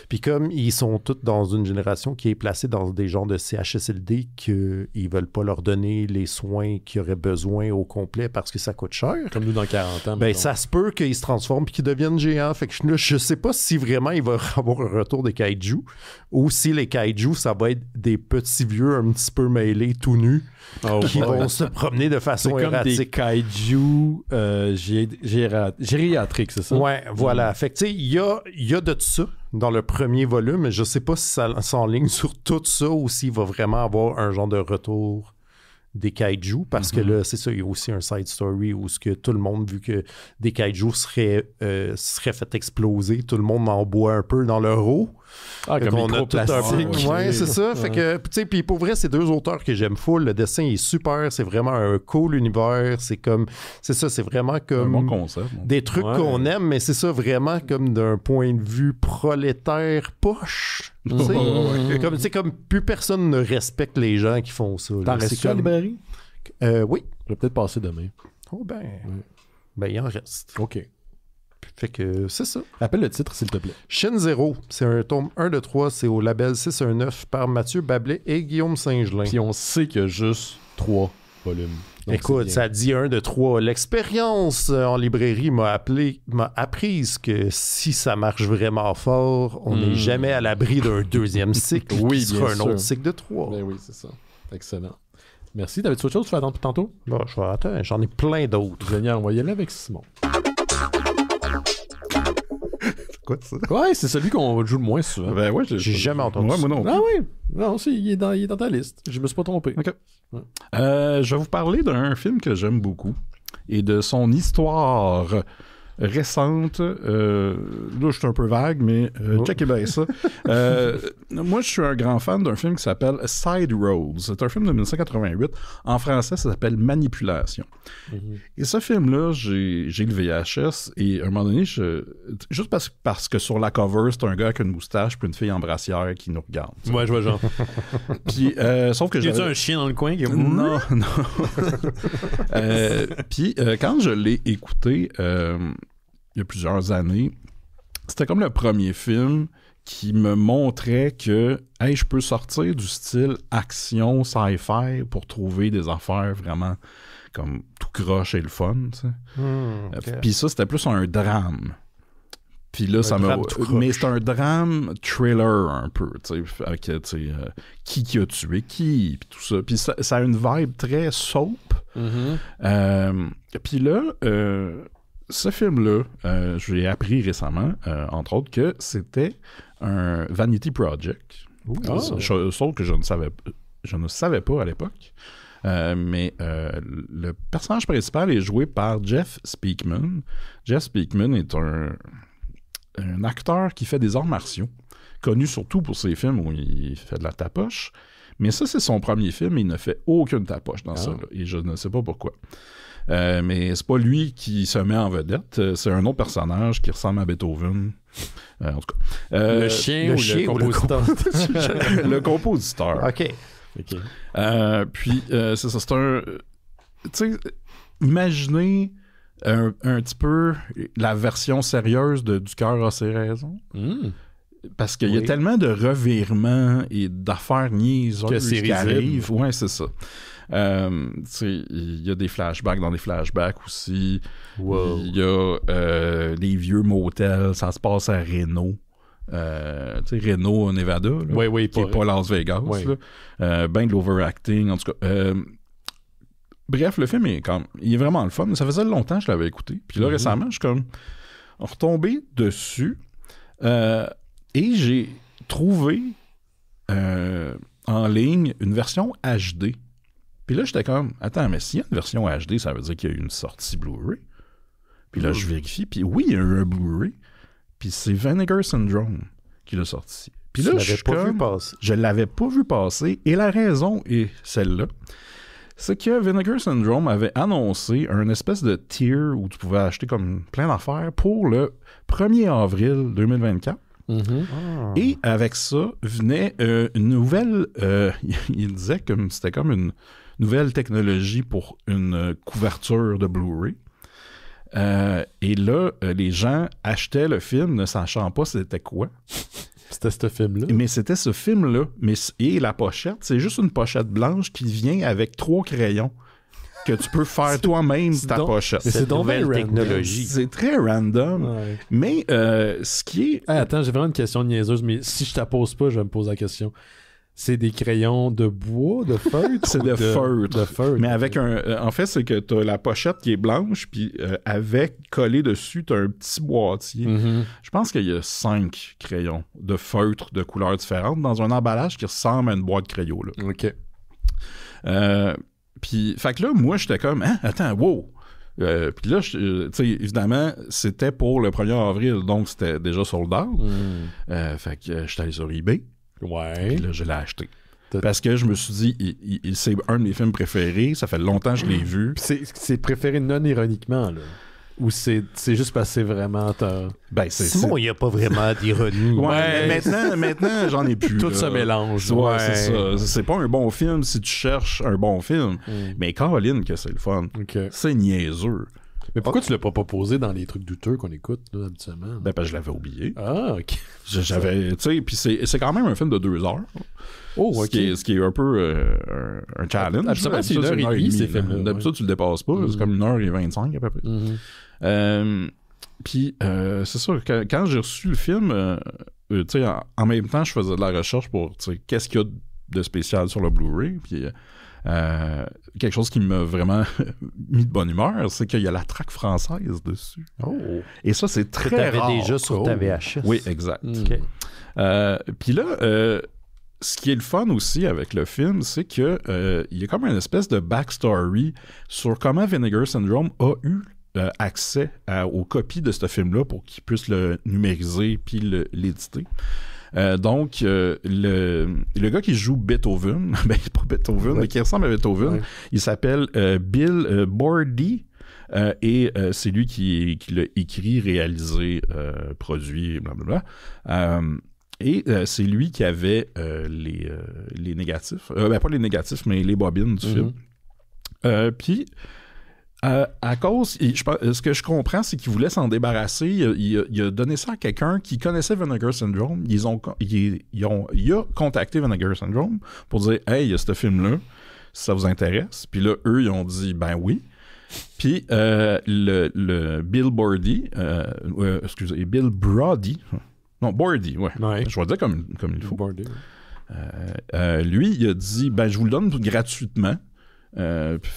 Puis comme ils sont tous dans une génération qui est placée dans des genres de CHSLD qu'ils veulent pas leur donner les soins qu'ils auraient besoin au complet parce que ça coûte cher. Comme nous dans 40 ans. Ben, ça se peut qu'ils se transforment et qu'ils deviennent géants. Fait que là, je sais pas si vraiment il va y avoir un retour des kaiju ou si les kaiju, ça va être des petits vieux un petit peu mêlés, tout nus, qui vont se promener de façon erratique. C'est comme des kaiju gériatriques, c'est ça? Ouais, voilà. Fait que tu sais, il y a de ça dans le premier volume, mais je sais pas si ça s'enligne sur tout ça ou s'il va vraiment avoir un genre de retour des kaiju, parce que là, c'est ça, il y a aussi un side story où ce que tout le monde, vu que des kaiju seraient fait exploser, tout le monde en boit un peu dans leur eau. Ah, comme microplastique. Ouais, c'est ça. Fait que, tu sais, puis pour vrai, c'est deux auteurs que j'aime full. Le dessin est super. C'est vraiment un cool univers. C'est comme, c'est ça, c'est vraiment comme un bon concept, des trucs qu'on aime, mais c'est ça vraiment comme d'un point de vue prolétaire poche. Tu sais, comme plus personne ne respecte les gens qui font ça. T'en restes-tu à la librairie? Oui. Je vais peut-être passer demain. Oh ben, ben il en reste. OK. Fait que c'est ça. Appelle le titre, s'il te plaît. Shin Zero, c'est un tome 1 de 3, c'est au label 619 par Mathieu Bablé et Guillaume Saint-Gelin. Puis on sait qu'il y a juste 3 volumes. Donc écoute, ça dit 1 de 3. L'expérience en librairie m'a appris que si ça marche vraiment fort, on n'est jamais à l'abri d'un deuxième cycle qui sera un autre cycle de 3. Ben oui, c'est ça. Excellent. Merci. T'avais-tu autre chose que tu vas attendre tantôt? Bon, je vais attendre. J'en ai plein d'autres. Génial, on va y aller avec Simon. Quoi, ça? Ouais, c'est celui qu'on joue le moins souvent. Ben ouais, j'ai jamais entendu ça. Moi non. Ah oui? Non, il est dans ta liste. Je me suis pas trompé. OK. Ouais. Je vais vous parler d'un film que j'aime beaucoup et de son histoire récente. Là, je suis un peu vague, mais checkez bien ça. Moi, je suis un grand fan d'un film qui s'appelle Side Roads. C'est un film de 1988. En français, ça s'appelle Manipulation. Et ce film-là, j'ai le VHS et à un moment donné, juste parce que sur la cover, c'est un gars avec une moustache puis une fille en brassière qui nous regarde. Ouais, je vois genre. Puis, sauf que J'ai un chien dans le coin qui... Non. Puis, quand je l'ai écouté il y a plusieurs années, c'était comme le premier film qui me montrait que hey, je peux sortir du style action sci-fi pour trouver des affaires vraiment comme tout croche et le fun. Tu sais. Okay. Puis ça, c'était plus un drame. Puis là, ça m'a. Mais c'est un drame thriller un peu, tu sais, avec qui a tué qui, puis tout ça. Puis ça a une vibe très soap. Puis là, ce film-là, j'ai appris récemment, entre autres, que c'était un Vanity Project. Sauf que je ne savais pas à l'époque. Mais le personnage principal est joué par Jeff Speakman. Jeff Speakman est un acteur qui fait des arts martiaux, connu surtout pour ses films où il fait de la tapoche. Mais ça, c'est son premier film et il ne fait aucune tapoche dans ça. Là, et je ne sais pas pourquoi. Mais c'est pas lui qui se met en vedette. C'est un autre personnage qui ressemble à Beethoven. En tout cas. Le chien ou le compositeur? Le compositeur. OK. Puis, c'est ça. C'est un... Tu sais, imaginez un petit peu la version sérieuse de Du cœur a ses raisons. Parce qu'il y a tellement de revirements et d'affaires niaiseuses qui arrivent. Ouais, c'est ça. Il y a des flashbacks dans des flashbacks aussi. Il y a des vieux motels. Ça se passe à Reno. Reno, Nevada. Là, qui n'est pas Las Vegas. Ben de l'overacting. En tout cas... bref, le film il est vraiment le fun. Ça faisait longtemps que je l'avais écouté. Puis là, récemment, je suis comme retombé dessus. Et j'ai trouvé en ligne une version HD. Puis là, j'étais comme, attends, mais s'il y a une version HD, ça veut dire qu'il y a eu une sortie Blu-ray. Puis là, je vérifie. Puis oui, il y a eu un Blu-ray. Puis c'est Vinegar Syndrome qui l'a sorti. Puis là, je l'avais pas vu passer. Et la raison est celle-là. C'est que Vinegar Syndrome avait annoncé un espèce de tier où tu pouvais acheter comme plein d'affaires pour le 1er avril 2024. Et avec ça venait une nouvelle... il disait que c'était comme une nouvelle technologie pour une couverture de Blu-ray. Et là, les gens achetaient le film ne sachant pas c'était quoi. C'était ce film-là. Mais c'était ce film-là. Et la pochette, c'est juste une pochette blanche qui vient avec 3 crayons que tu peux faire toi-même ta pochette. C'est une nouvelle technologie. C'est très random. Ouais. Mais ce qui est... attends, j'ai vraiment une question niaiseuse, mais si je ne te pose pas, je vais me poser la question. C'est des crayons de bois, de feutre? C'est de feutre. Mais avec en fait, c'est que tu as la pochette qui est blanche, puis avec collé dessus, tu as un petit boîtier. Je pense qu'il y a 5 crayons de feutre de couleurs différentes dans un emballage qui ressemble à une boîte de crayons. Là. OK. Puis, fait que là, moi, j'étais comme, attends, wow! Puis là, tu sais, évidemment, c'était pour le 1er avril, donc c'était déjà sold out. Fait que j'étais allé sur eBay. Ouais. Puis là, je l'ai acheté. Parce que je me suis dit, c'est un de mes films préférés. Ça fait longtemps que je l'ai vu. C'est préféré non ironiquement, là. Ou c'est juste parce que c'est vraiment... Simon, il n'y a pas vraiment d'ironie. Ouais, maintenant, j'en ai plus. Tout se mélange. Ouais, c'est ça. C'est pas un bon film si tu cherches un bon film. Mais Caroline, que c'est le fun. Okay. C'est niaiseux. Mais pourquoi tu l'as pas proposé dans les trucs douteux qu'on écoute, là, habituellement? Ben, parce que je l'avais oublié. Ah, OK. J'avais... Tu sais, puis c'est quand même un film de 2 heures. Oh, OK. Ce qui est un peu un challenge. Absolument, c'est 1h30, ces films-là. D'habitude, tu le dépasses pas. C'est comme 1h25 à peu près. Puis, c'est ça, quand j'ai reçu le film, tu sais, en même temps, je faisais de la recherche pour, tu sais, qu'est-ce qu'il y a de spécial sur le Blu-ray. Puis, quelque chose qui m'a vraiment mis de bonne humeur, c'est qu'il y a la track française dessus. Oh. Et ça, c'est très rare. Tu déjà sur ta VHS. Oui, exact. Okay. Puis là, ce qui est le fun aussi avec le film, c'est que il y a comme une espèce de backstory sur comment Vinegar Syndrome a eu accès aux copies de ce film-là pour qu'ils puissent le numériser puis l'éditer. Donc, le gars qui joue Beethoven, ben pas Beethoven, mais qui ressemble à Beethoven, il s'appelle Bill Bordy. Et c'est lui qui l'a écrit, réalisé, produit, blablabla. Et c'est lui qui avait les négatifs. Ben pas les négatifs, mais les bobines du film. Puis, à cause, ce que je comprends, c'est qu'il voulait s'en débarrasser. Il a donné ça à quelqu'un qui connaissait Vinegar Syndrome. Il a contacté Vinegar Syndrome pour dire « Hey, il y a ce film-là, si ça vous intéresse. » Puis là, eux, ils ont dit « Ben oui. » Puis le Bill Bordy, excusez, Bill Brody, non, Bordy, ouais. Je vais dire comme il faut. Bordy, lui, il a dit, ben je vous le donne gratuitement.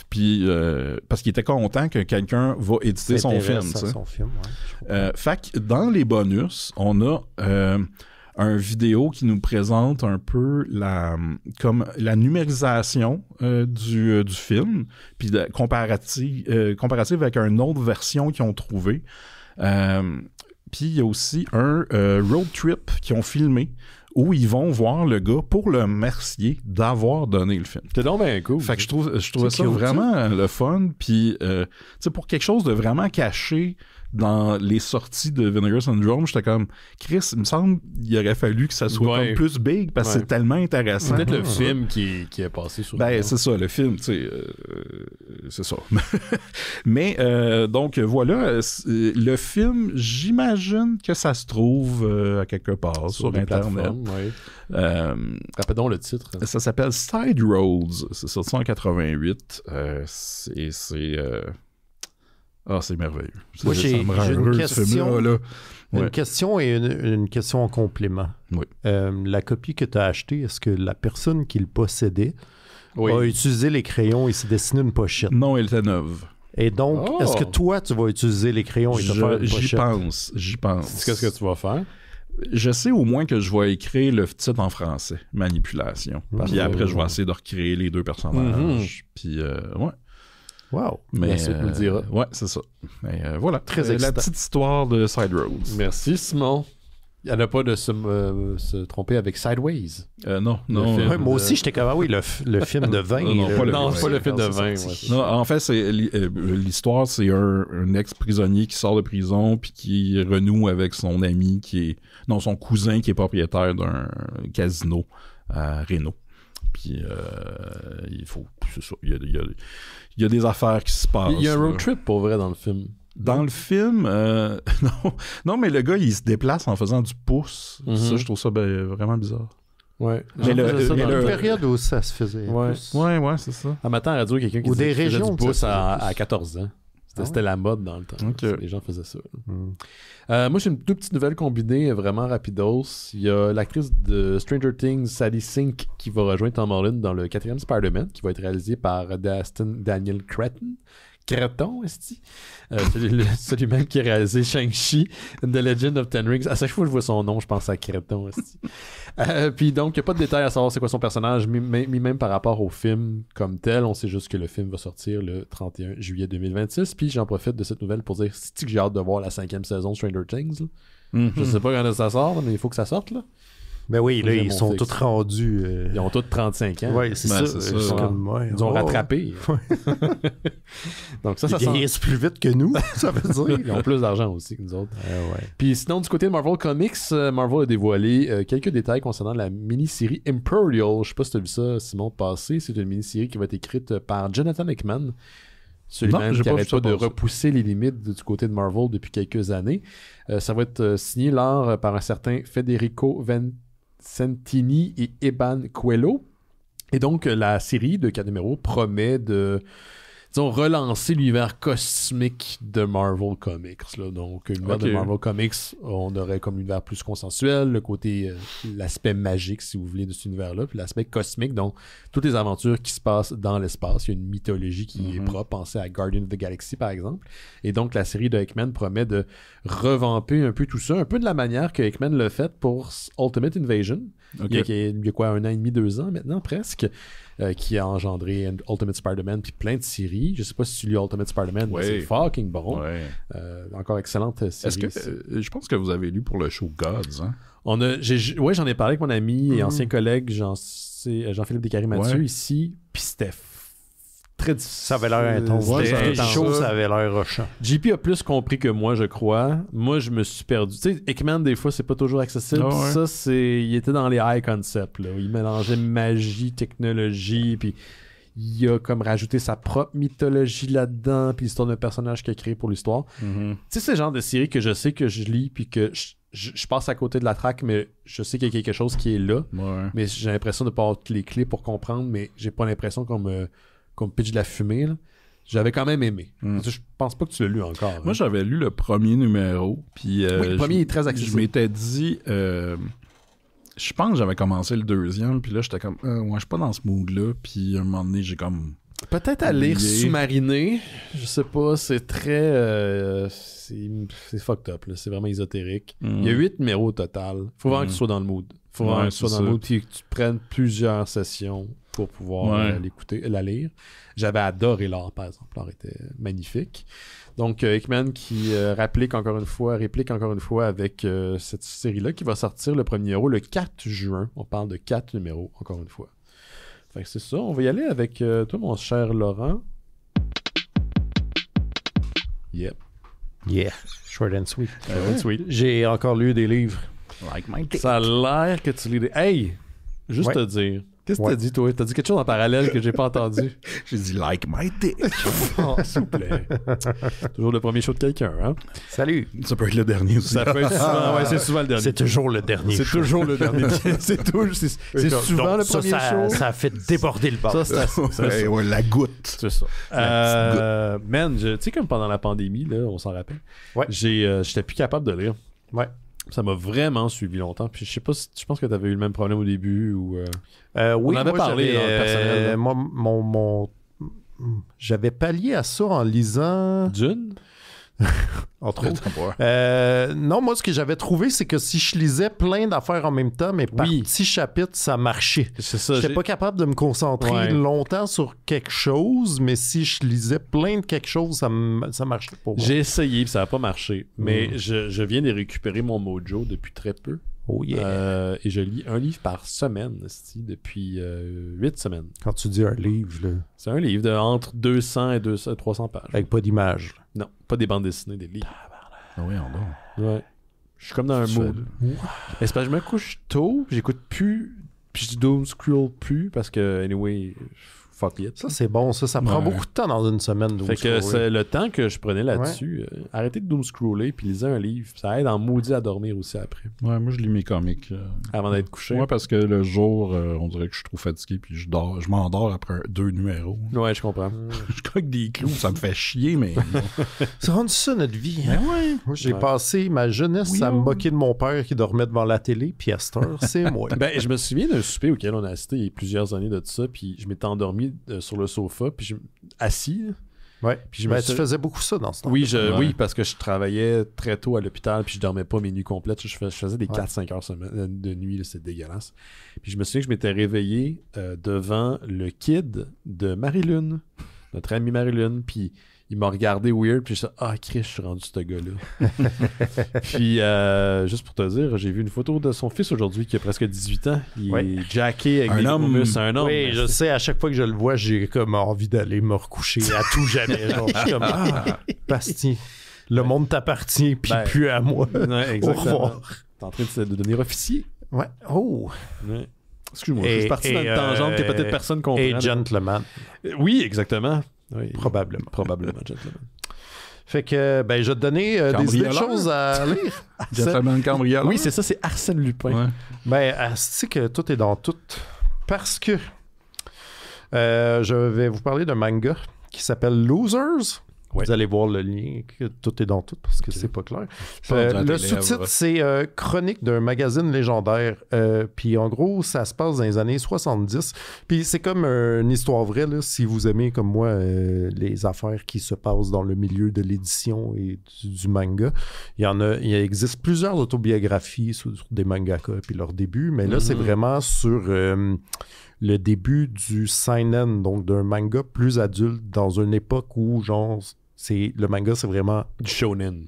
Puis parce qu'il était content que quelqu'un va éditer son film. Fait que dans les bonus, on a un vidéo qui nous présente un peu la numérisation du film, puis comparative avec une autre version qu'ils ont trouvée. Puis il y a aussi un road trip qu'ils ont filmé où ils vont voir le gars pour le remercier d'avoir donné le film. C'est donc bien cool. Fait que je trouvais ça vraiment le fun. Puis, tu sais, pour quelque chose de vraiment caché dans les sorties de Vinegar Syndrome, j'étais comme, Chris, il me semble qu'il aurait fallu que ça soit comme plus big parce que c'est tellement intéressant. C'est peut-être le film qui est passé sur Ben, c'est ça, le film, tu sais, c'est ça. Mais, donc, voilà, le film, j'imagine que ça se trouve à quelque part sur Internet. Rappelons le titre. Ça s'appelle Side Roads, c'est sorti en 88. C'est merveilleux. Moi, j'ai une question. Une question et une question en complément. Oui. La copie que tu as achetée, est-ce que la personne qui le possédait a utilisé les crayons et s'est dessiné une pochette? Non, elle était neuve. Et donc, est-ce que toi, tu vas utiliser les crayons et te faire une pochette? J'y pense. Qu'est-ce que tu vas faire? Je sais au moins que je vais écrire le titre en français, Manipulation. Puis après, je vais essayer de recréer les deux personnages. Puis, ouais. Wow. Mais tu me le diras. Ouais, c'est ça. Mais voilà. Très la petite histoire de Side Roads. Merci, Simon. Il n'y en a pas de se tromper avec Sideways. Non. Moi aussi, j'étais comme, le film de vin. Non, pas le film de vin. Non, en fait, l'histoire, c'est un ex-prisonnier qui sort de prison puis qui renoue avec son ami son cousin qui est propriétaire d'un casino à Reno. Puis c'est ça. Il y a des affaires qui se passent. Il y a un road trip pour vrai dans le film. Dans le film, non, mais le gars, il se déplace en faisant du pouce. Ça, je trouve ça vraiment bizarre. Ouais. Mais une période où ça se faisait. Ouais, c'est ça. À matin à la radio, quelqu'un qui faisait du pouce à 14 ans. C'était la mode dans le temps. Okay. Les gens faisaient ça. Moi, j'ai une toute petite nouvelle combinée vraiment rapidos. Il y a l'actrice de Stranger Things, Sadie Sink, qui va rejoindre Tom Holland dans le 4e Spider-Man, qui va être réalisé par Daniel Cretton, est-ce celui-même qui a réalisé Shang-Chi and the Legend of Ten Rings. À chaque fois que je vois son nom, je pense à Cretton. Puis donc, il n'y a pas de détails à savoir c'est quoi son personnage, même par rapport au film comme tel. On sait juste que le film va sortir le 31 juillet 2026. Puis j'en profite de cette nouvelle pour dire que j'ai hâte de voir la 5e saison de Stranger Things. Je sais pas quand ça sort, mais il faut que ça sorte. Là. Ben oui, là, ils sont tous rendus. Ils ont tous 35 ans. Oui, c'est ça. Ils ont rattrapé. Donc ça vieillissent plus vite que nous, ça veut dire. Ils ont plus d'argent aussi que nous autres. Puis sinon, du côté de Marvel Comics, Marvel a dévoilé quelques détails concernant la mini-série Imperial. Je sais pas si tu as vu ça, Simon, passer. C'est une mini-série qui va être écrite par Jonathan Hickman. Celui-même qui n'arrête pas de repousser les limites du côté de Marvel depuis quelques années. Ça va être signé par un certain Federico Santini et Eban Coelho. Et donc, la série de 4 numéros promet de, relancer l'univers cosmique de Marvel Comics. Là. Donc, l'univers de Marvel Comics, on aurait comme l'univers plus consensuel, le côté, l'aspect magique, si vous voulez, de cet univers-là, puis l'aspect cosmique, donc toutes les aventures qui se passent dans l'espace. Il y a une mythologie qui est propre. Pensez à Guardian of the Galaxy, par exemple. Et donc, la série de Hickman promet de revamper un peu tout ça, un peu de la manière que Hickman l'a fait pour Ultimate Invasion. Okay. Il y a quoi, 1 an et demi, 2 ans maintenant, presque, qui a engendré Ultimate Spider-Man puis plein de séries. Je sais pas si tu lis Ultimate Spider-Man, mais c'est fucking bon. Ouais. Encore excellente série. Est-ce que je pense que vous avez lu pour le show Gods, hein? Ouais, j'en ai parlé avec mon ami et ancien collègue Jean-Philippe Descaries-Mathieu ici, puis c'était très difficile. Ça avait l'air intense. C'était chaud, ça avait l'air rochant. JP a plus compris que moi, je crois. Moi, je me suis perdu. Tu sais, Hickman, des fois, c'est pas toujours accessible. Ça, il était dans les high concepts. Là. Il mélangeait magie, technologie, puis il a comme rajouté sa propre mythologie là-dedans, puis l'histoire d'un personnage qu'il a créé pour l'histoire. Mm-hmm. Tu sais, c'est le genre de série que je sais que je lis, puis que je passe à côté de la track, mais je sais qu'il y a quelque chose qui est là. Ouais. Mais j'ai l'impression de pas avoir toutes les clés pour comprendre, mais j'ai pas l'impression qu'on me pitch de la fumée. Là. J'avais quand même aimé. Je pense pas que tu l'as lu encore. Moi, j'avais lu le premier numéro. Puis, oui, le premier est très accessible. Je m'étais dit... je pense que j'avais commencé le deuxième, puis là, j'étais comme... ouais, je suis pas dans ce mood-là. Puis, à un moment donné, j'ai comme... Peut-être à lire Sous-Mariner. Je sais pas, c'est très... c'est fucked up, là. C'est vraiment ésotérique. Il y a 8 numéros au total. Faut vraiment que tu sois dans le mood. Faut vraiment que tu sois dans le mood, puis que tu prennes plusieurs sessions pour pouvoir la lire. J'avais adoré l'art, par exemple. L'art était magnifique. Donc, Hickman qui réplique encore une fois avec cette série-là qui va sortir le premier numéro le 4 juin. On parle de 4 numéros, encore une fois. Fait que c'est ça. On va y aller avec toi, mon cher Laurent. Yep. Yeah. Short and sweet. Sweet. J'ai encore lu des livres. Like my dick. Ça a l'air que tu lis des... Hey! Juste te dire... Qu'est-ce que t'as dit, toi? T'as dit quelque chose en parallèle que j'ai pas entendu. J'ai dit like my dick. Oh, s'il vous plaît. Toujours le premier show de quelqu'un, hein? Salut. Ça peut être le dernier aussi. Ça peut être souvent, ouais, c'est souvent le dernier. C'est toujours le dernier C'est show. toujours le dernier. c'est souvent le premier show. Ça a fait déborder le bar. Ouais, la goutte. C'est ça. Man, tu sais, comme pendant la pandémie, là, on s'en rappelle, j'étais plus capable de lire. Ouais. Ça m'a vraiment suivi longtemps. Puis je sais pas si je pense que tu avais eu le même problème au début ou. Oui, on avait parlé dans le personnel. Moi, j'avais pallié à ça en lisant. Dune? Entre autres. Non, moi, ce que j'avais trouvé, c'est que si je lisais plein d'affaires en même temps, mais par petits chapitres, ça marchait. C'est ça. J'étais pas capable de me concentrer longtemps sur quelque chose, mais si je lisais plein de quelque chose, ça marchait pas. J'ai essayé, puis ça n'a pas marché. Mais je viens de récupérer mon mojo depuis très peu. Oh yeah. Et je lis un livre par semaine depuis 8 semaines. Quand tu dis un livre, là... C'est un livre de entre 200 et 300 pages. Avec pas d'image. Non, pas des bandes dessinées, des livres. Ah oui, on dort. Ouais. Je suis comme dans un mood. Mais c'est parce que je me couche tôt, j'écoute plus, puis je doom scroll plus parce que, anyway, fuck it. Ça, c'est bon. Ça prend beaucoup de temps dans une semaine. Fait que c'est le temps que je prenais là-dessus. Arrêtez de doom scroller puis lisez un livre. Ça aide en maudit à dormir aussi après. Ouais, moi, je lis mes comics. Avant d'être couché. Ouais, parce que le jour, on dirait que je suis trop fatigué puis je m'endors après 2 numéros. Ouais, je comprends. Je coque des clous, ça me fait chier, mais... C'est rendu ça, notre vie. Ben ouais. Moi, j'ai passé ma jeunesse à me moquer de mon père qui dormait devant la télé, puis à cette heure, c'est moi. Ben, je me souviens d'un souper auquel on a assisté il y a plusieurs années de ça, puis je m'étais endormi sur le sofa, puis assis. Ouais. Puis tu faisais beaucoup ça dans ce temps. Oui, parce que je travaillais très tôt à l'hôpital, puis je dormais pas mes nuits complètes. Je faisais des 4-5 heures de nuit, c'était dégueulasse. Puis je me souviens que je m'étais réveillé devant le kid de Marie-Lune, notre amie Marie-Lune, puis il m'a regardé weird, puis je suis Chris, je suis rendu ce gars-là. Puis, juste pour te dire, j'ai vu une photo de son fils aujourd'hui qui a presque 18 ans. Il est jacké avec des homme. C'est un homme. Oui, je sais, à chaque fois que je le vois, j'ai comme envie d'aller me recoucher à tout jamais. Genre, je suis comme, Bastien, le monde t'appartient, puis plus à moi. Ouais, exactement. Au revoir. T'es en train de devenir officier. Ouais. Oh! Ouais. Excuse-moi, je suis parti dans une tangente que peut-être personne comprend. Et gentleman. Oui, exactement. Oui, probablement, gentleman. Fait que, je vais te donner des idées de choses à lire. Gentleman cambrioleur. Oui, c'est ça, c'est Arsène Lupin. Ouais. C'est que tout est dans tout. Parce que je vais vous parler d'un manga qui s'appelle Losers, Ouais. Vous allez voir le lien, que tout est dans tout parce que c'est pas clair. Le sous-titre, c'est Chronique d'un magazine légendaire. Puis en gros, ça se passe dans les années 70. Puis c'est comme une histoire vraie, là, si vous aimez comme moi les affaires qui se passent dans le milieu de l'édition et du manga. Il existe plusieurs autobiographies sur des mangakas puis leur début, mais là, c'est vraiment sur le début du seinen, donc d'un manga plus adulte dans une époque où, genre, le manga, c'est vraiment... Du shonen.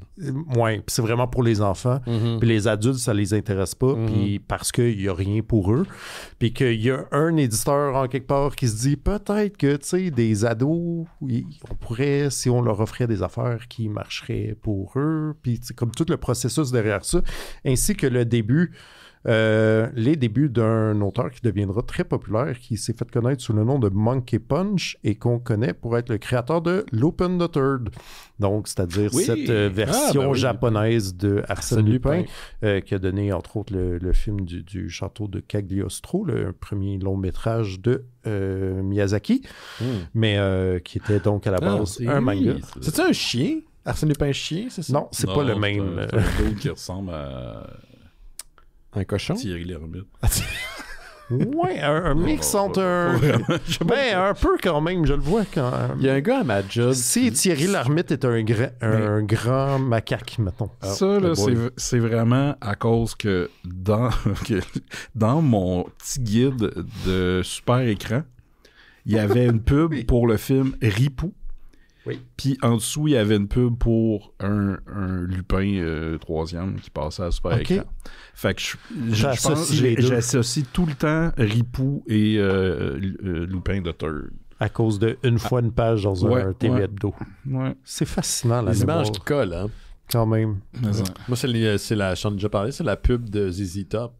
Ouais, puis c'est vraiment pour les enfants. Puis les adultes, ça les intéresse pas, puis parce qu'il n'y a rien pour eux. Puis qu'il y a un éditeur en quelque part qui se dit peut-être que, tu sais, des ados, on pourrait, si on leur offrait des affaires qui marcheraient pour eux, puis comme tout le processus derrière ça, ainsi que le début... les débuts d'un auteur qui deviendra très populaire, qui s'est fait connaître sous le nom de Monkey Punch et qu'on connaît pour être le créateur de Lupin the Third. Donc, c'est-à-dire cette version japonaise de Arsène Lupin, qui a donné entre autres le film du château de Cagliostro, le premier long métrage de Miyazaki, mais qui était donc à la base un manga. C'est-tu un chien? Arsène Lupin chien, c'est ça? Non, c'est pas le même. C'est un autre qui ressemble à... Un cochon? Thierry Lhermitte. Ouais, un mix entre un peu quand même, je le vois quand... Il y a un gars à ma job... Si Thierry Lhermitte est un grand macaque, mettons. Ça, là, c'est vraiment à cause que dans mon petit guide de super écran, il y avait une pub pour le film Ripou. Oui. Puis en dessous, il y avait une pub pour un Lupin troisième qui passait à super écran. Fait que je pense j'associe tout le temps Ripou et Lupin the Third. À cause de une fois une page dans un TV hebdo. Ouais. C'est fascinant, la Les mémoire. images qui collent, hein? Quand même. Moi, j'en ai déjà parlé, c'est la pub de ZZ Top.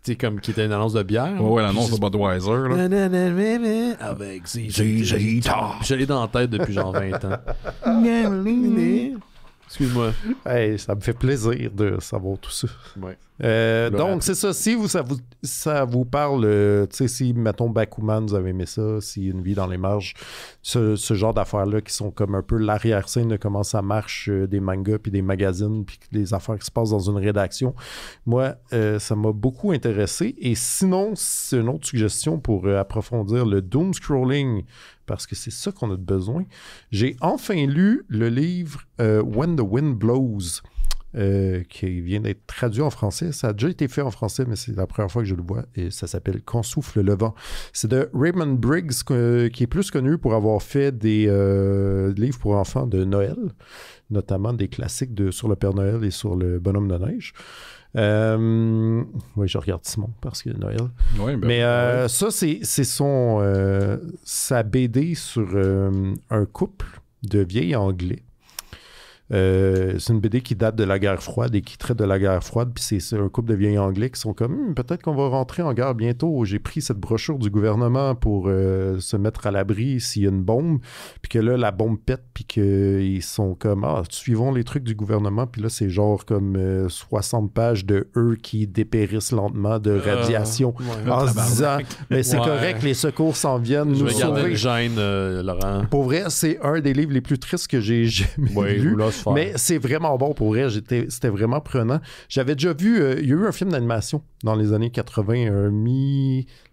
C'est comme qui était une annonce de bière. Ouais, l'annonce de Budweiser. Là. Avec ZZ Top. Je l'ai dans la tête depuis genre 20 ans. Excuse-moi. Hey, ça me fait plaisir de savoir tout ça. Ouais. Donc, c'est ça. Si ça vous parle, tu sais, si, mettons, Bakuman, vous avez aimé ça, si Une vie dans les marges, ce genre d'affaires-là qui sont comme un peu l'arrière-scène de comment ça marche des mangas puis des magazines puis des affaires qui se passent dans une rédaction, moi, ça m'a beaucoup intéressé. Et sinon, c'est une autre suggestion pour approfondir le doom scrolling, parce que c'est ça qu'on a besoin. J'ai enfin lu le livre When the Wind Blows, qui vient d'être traduit en français. Ça a déjà été fait en français, mais c'est la première fois que je le vois, et ça s'appelle Quand souffle le vent. C'est de Raymond Briggs, qui est plus connu pour avoir fait des livres pour enfants de Noël, notamment des classiques sur le Père Noël et sur le Bonhomme de neige. Oui, je regarde Simon parce que Noël. Ouais, mais ça, c'est sa BD sur un couple de vieilles Anglais. C'est une BD qui date de la guerre froide et qui traite de la guerre froide, puis c'est un couple de vieilles Anglais qui sont comme peut-être qu'on va rentrer en guerre bientôt. J'ai pris cette brochure du gouvernement pour se mettre à l'abri s'il y a une bombe, puis que là la bombe pète, puis qu'ils sont comme suivons les trucs du gouvernement, puis là c'est genre comme 60 pages de eux qui dépérissent lentement de radiation en se disant mais c'est correct, les secours s'en viennent nous sauver. Laurent. Pour vrai, c'est un des livres les plus tristes que j'ai jamais lu. Mais c'est vraiment bon pour vrai. C'était vraiment prenant. J'avais déjà vu, il y a eu un film d'animation dans les années 80.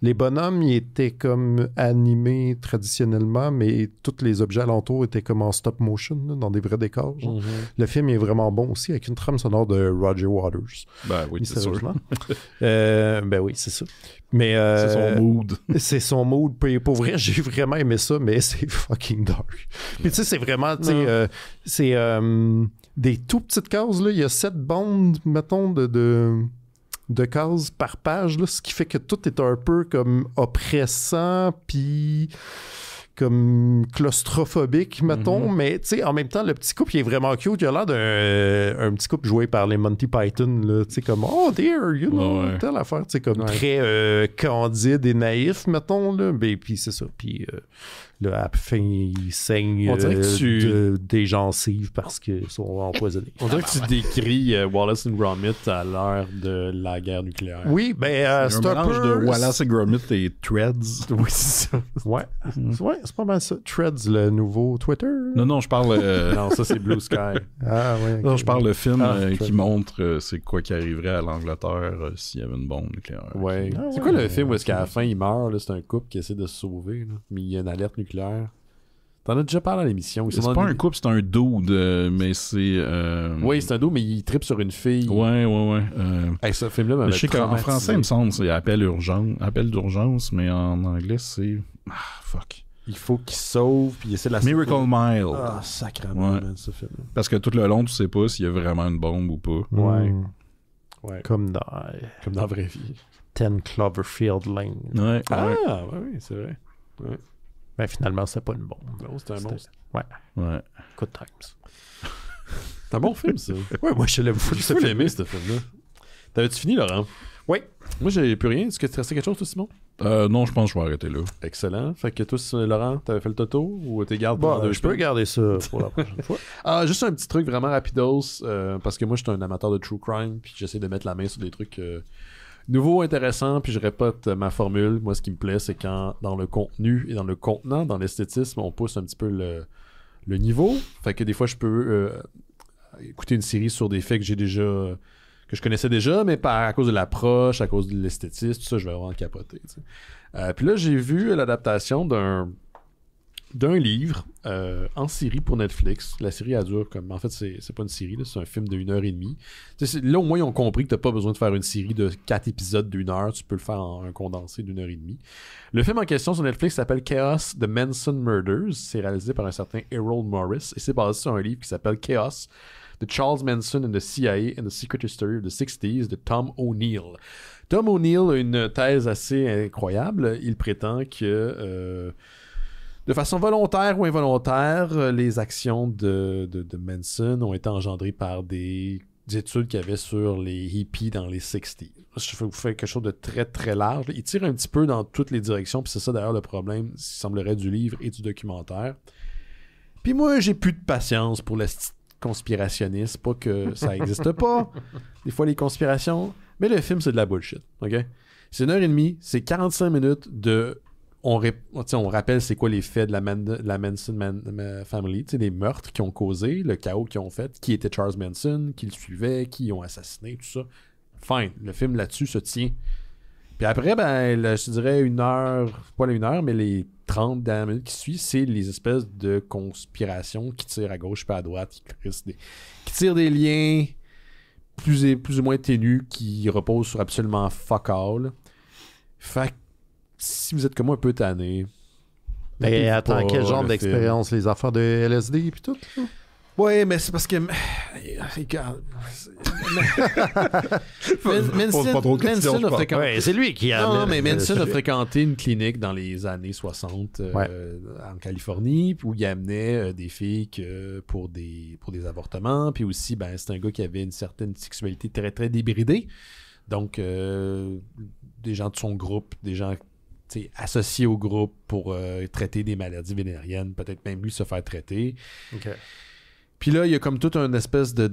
Les bonhommes, ils étaient comme animés traditionnellement, mais tous les objets alentours étaient comme en stop motion, là, dans des vrais décors. Mm-hmm. Le film est vraiment bon aussi, avec une trame sonore de Roger Waters. Ben oui, c'est sûr. Ben oui, c'est ça. Mais c'est son mood. C'est son mood. Puis pour vrai, j'ai vraiment aimé ça, mais c'est fucking dark. Puis tu sais, c'est vraiment, tu sais, c'est des tout petites cases, là. Il y a 7 bandes, mettons, de cases par page, là, ce qui fait que tout est un peu comme oppressant, puis comme claustrophobique, mettons, mais tu sais, en même temps, le petit couple, il est vraiment cute. Il a l'air d'un petit couple joué par les Monty Python, là, tu sais, comme « Oh dear, you know, telle affaire », tu sais, comme très candide et naïf, mettons, là, puis c'est ça. Puis Là, à la fin, ils saignent On dirait que des gencives parce qu'ils sont empoisonnés. On dirait que tu décris Wallace and Gromit à l'heure de la guerre nucléaire. Oui, ben c'est un mélange peu... de Wallace et Gromit et Threads. Oui, c'est ça. Ouais, c'est pas mal ça. Threads, le nouveau Twitter. Non, je parle... Non, ça c'est Blue Sky. Ah, ouais, Non, je parle le film qui Threads. montre c'est quoi qui arriverait à l'Angleterre s'il y avait une bombe nucléaire. Ouais. Ah, C'est quoi le film où est-ce qu'à la fin il meurt, là, c'est un couple qui essaie de se sauver, là, mais il y a une alerte nucléaire. T'en as déjà parlé à l'émission. C'est pas un couple, c'est un dude, mais c'est... Oui, c'est un dos, mais il tripe sur une fille. Ouais. Hey, ce film-là m'avait Je sais qu'en traumatisé. français, il me semble, c'est appel d'urgence, mais en anglais, c'est... Ah, fuck. Il faut qu'il sauve, puis il essaie de la Miracle Mile. Ah, sacrément, Ouais. man, ce film-là. Parce que tout le long, tu sais pas s'il y a vraiment une bombe ou pas. Ouais. Ouais. Comme dans Comme dans la vraie vie. 10 Cloverfield Lane. Ouais. Oui, c'est vrai. Ben, finalement, c'est pas une bombe. Non, c'était un monstre. Ouais. Good times. C'est un bon film, ça. Ouais, moi, je l'aime fou. Je t'ai aimé, ce film-là. T'avais-tu fini, Laurent? Oui. Moi, j'ai plus rien. Est-ce que tu restais quelque chose, toi, Simon? Non, je pense que je vais arrêter là. Excellent. Fait que toi, Laurent, t'avais fait le toto ou t'es garde pour Bon, deux je peux semaines? garder ça pour la prochaine fois. Ah, juste un petit truc vraiment rapidos, parce que moi, je suis un amateur de true crime, puis j'essaie de mettre la main sur des trucs nouveaux, intéressants, puis je répète ma formule. Moi, ce qui me plaît, c'est quand, dans le contenu et dans le contenant, dans l'esthétisme, on pousse un petit peu le niveau. Fait que des fois, je peux écouter une série sur des faits que que je connaissais déjà, mais à cause de l'approche, à cause de l'esthétisme, tout ça, je vais vraiment capoter. Puis là, j'ai vu l'adaptation d'un livre en série pour Netflix. La série, elle dure comme... En fait, c'est pas une série, là, c'est un film de 1h30. Là, au moins, ils ont compris que t'as pas besoin de faire une série de 4 épisodes d'1 heure. Tu peux le faire en un condensé d'1h30. Le film en question sur Netflix s'appelle Chaos: The Manson Murders. C'est réalisé par un certain Errol Morris et c'est basé sur un livre qui s'appelle Chaos: The Charles Manson and the CIA and the Secret History of the 60s de Tom O'Neill. Tom O'Neill a une thèse assez incroyable. Il prétend que... de façon volontaire ou involontaire, les actions de Manson ont été engendrées par des études qu'il y avait sur les hippies dans les 60s. Je vais vous faire quelque chose de très très large. Il tire un petit peu dans toutes les directions, puis c'est ça d'ailleurs le problème, il semblerait, du livre et du documentaire. Puis moi, j'ai plus de patience pour le conspirationniste, pas que ça existe pas, des fois les conspirations, mais le film c'est de la bullshit, ok? C'est 1h30, c'est 45 minutes de... On rappelle c'est quoi les faits de la Manson family, les meurtres qu'ils ont causés, le chaos qu'ils ont fait, qui était Charles Manson, qui le suivait, qui ont assassiné, tout ça. Fine, le film là-dessus se tient. Puis après, je te dirais pas une heure, mais les 30 dernières minutes qui suivent, c'est les espèces de conspirations qui tirent à gauche et à droite, qui tirent des liens plus ou moins ténus, qui reposent sur absolument fuck all. Fait que si vous êtes comme moi un peu tanné. Mais attends, quel genre d'expérience? Les affaires de LSD et tout? Ouais, mais c'est parce que... Regarde... Manson a fréquenté... Ouais, c'est lui qui a... Non, mais Manson a fréquenté une clinique dans les années 60 en Californie, où il amenait des filles pour des avortements, puis aussi, c'est un gars qui avait une certaine sexualité très, très débridée. Donc, des gens de son groupe, des gens associés au groupe pour traiter des maladies vénériennes, peut-être même lui se faire traiter. OK. Puis là, il y a comme tout un espèce de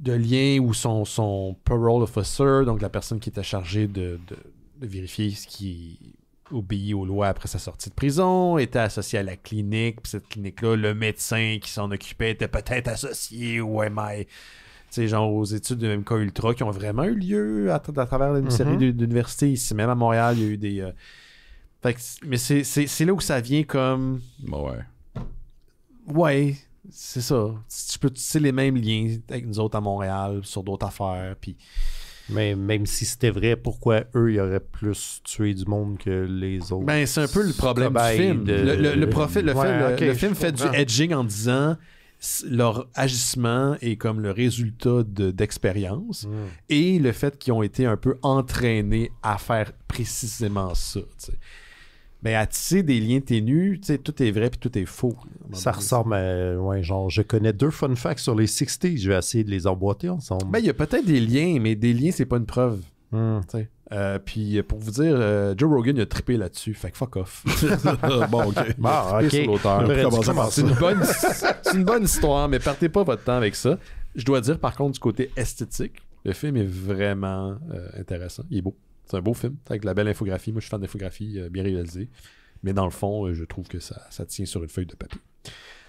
lien où son parole officer, donc la personne qui était chargée de vérifier ce qui obéit aux lois après sa sortie de prison, était associé à la clinique. Puis cette clinique-là, le médecin qui s'en occupait était peut-être associé au MI. Genre aux études de MK Ultra qui ont vraiment eu lieu à travers une série d'universités ici, même à Montréal, il y a eu des... mais c'est là où ça vient comme... Ouais, c'est ça. Tu peux tisser les mêmes liens avec nous autres à Montréal, sur d'autres affaires, puis... Mais même si c'était vrai, pourquoi eux, ils auraient plus tué du monde que les autres? C'est un peu le problème du film. Le film fait du edging en disant... leur agissement est comme le résultat d'expérience et le fait qu'ils ont été un peu entraînés à faire précisément ça. T'sais. À tisser des liens ténus, tout est vrai puis tout est faux. Ça ressemble à... genre, je connais 2 fun facts sur les 60s. Je vais essayer de les emboîter ensemble. Il y a peut-être des liens, mais des liens, c'est pas une preuve. Puis pour vous dire, Joe Rogan a trippé là-dessus, fait que fuck off. Bon, OK. Bon, Sur l'auteur. C'est C'est une bonne histoire, mais partez pas votre temps avec ça. Je dois dire par contre du côté esthétique, le film est vraiment intéressant. Il est beau. C'est un beau film, avec la belle infographie. Moi, je suis fan d'infographie bien réalisée. Mais dans le fond, je trouve que ça tient sur une feuille de papier.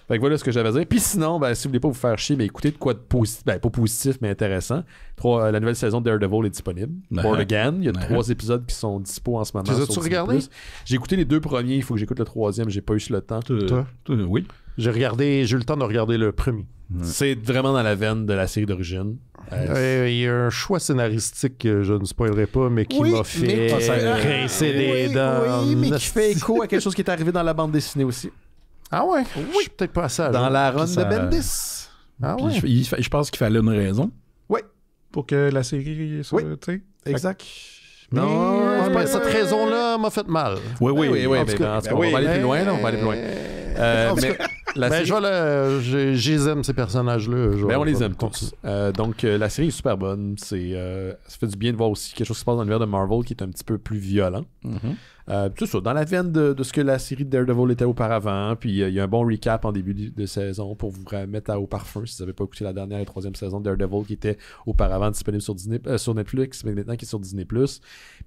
Fait que voilà ce que j'avais à dire. Puis sinon, si vous voulez pas vous faire chier, mais écoutez de quoi de positif, pas positif, mais intéressant. La nouvelle saison de Daredevil est disponible. Born Again. Il y a 3 épisodes qui sont dispo en ce moment. Tu les as-tu regardés? J'ai écouté les 2 premiers. Il faut que j'écoute le 3e. J'ai pas eu le temps. Toi? Oui. J'ai eu le temps de regarder le premier. C'est vraiment dans la veine de la série d'origine. Il y a un choix scénaristique que je ne spoilerai pas, mais qui m'a fait rincer des dents. Oui, mais qui fait écho à quelque chose qui est arrivé dans la bande dessinée aussi. Ah ouais? Oui. Je suis peut-être pas assez à Dans jour. la run ça- de Bendis. Ah Puis ouais? je pense qu'il fallait une raison. Oui. Pour que la série soit, Oui. tu sais. Exact. Cette raison-là m'a fait mal. Oui, Oui, en mais tout cas, en tout cas, on va aller plus loin, là. On va aller plus loin. Mais la série- je les aime, ces personnages-là. on les aime tous. Donc, la série est super bonne. Ça fait du bien de voir aussi quelque chose qui se passe dans l'univers de Marvel qui est un petit peu plus violent. Tout ça, dans la veine de ce que la série de Daredevil était auparavant. Puis, il y a un bon recap en début de saison pour vous remettre au parfum si vous n'avez pas écouté la dernière et 3e saison de Daredevil qui était auparavant disponible sur Netflix, mais maintenant qui est sur Disney+. Puis,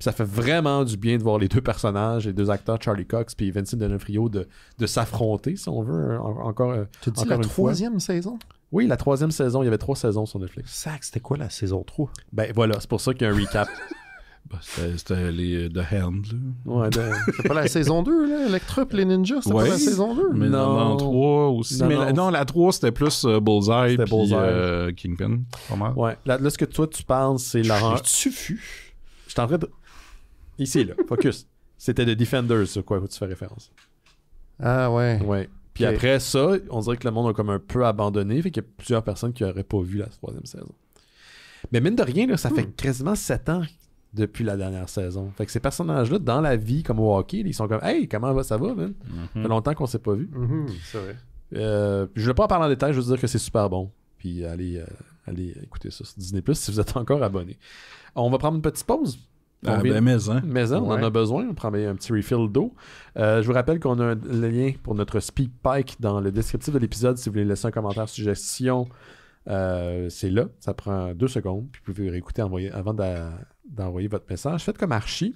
ça fait vraiment du bien de voir les 2 personnages, les 2 acteurs, Charlie Cox puis Vincent D'Onofrio, de s'affronter, si on veut, encore Tu dis encore la une fois. 3e saison? Oui, la 3e saison. Il y avait 3 saisons sur Netflix. Sac, c'était quoi la saison 3? Ben voilà, c'est pour ça qu'il y a un recap. C'était les The Hand, là. Ouais, C'est pas la saison 2, là? Electra et les ninjas, c'est pas la saison 2? Mais dans 3 aussi. Non. La 3, c'était plus Bullseye C'était puis Bullseye. Kingpin. Pas mal. ouais. Là, ce que toi, tu penses, c'est Laurent. Tu fus? Je suis en train de... Ici, là. Focus. C'était The Defenders, sur quoi tu fais référence. Ah ouais. Ouais. Puis Ok. après ça, on dirait que le monde a comme un peu abandonné, fait qu'il y a plusieurs personnes qui n'auraient pas vu la 3e saison. Mais mine de rien, là, ça fait quasiment 7 ans depuis la dernière saison. Fait que ces personnages-là, dans la vie, comme au hockey, ils sont comme « Hey, comment ça va, man? Ça fait longtemps qu'on s'est pas vu. C'est vrai. Je ne vais pas en parler en détail, je veux dire que c'est super bon. Puis allez écouter ça sur Disney+, si vous êtes encore abonné. On va prendre une petite pause. Mais hein. Mais on en a besoin, on prend un petit refill d'eau. Je vous rappelle qu'on a le lien pour notre Speak Pike dans le descriptif de l'épisode. Si vous voulez laisser un commentaire, suggestion, c'est là. Ça prend 2 secondes. Puis vous pouvez réécouter avant d'envoyer votre message. Faites comme Archie.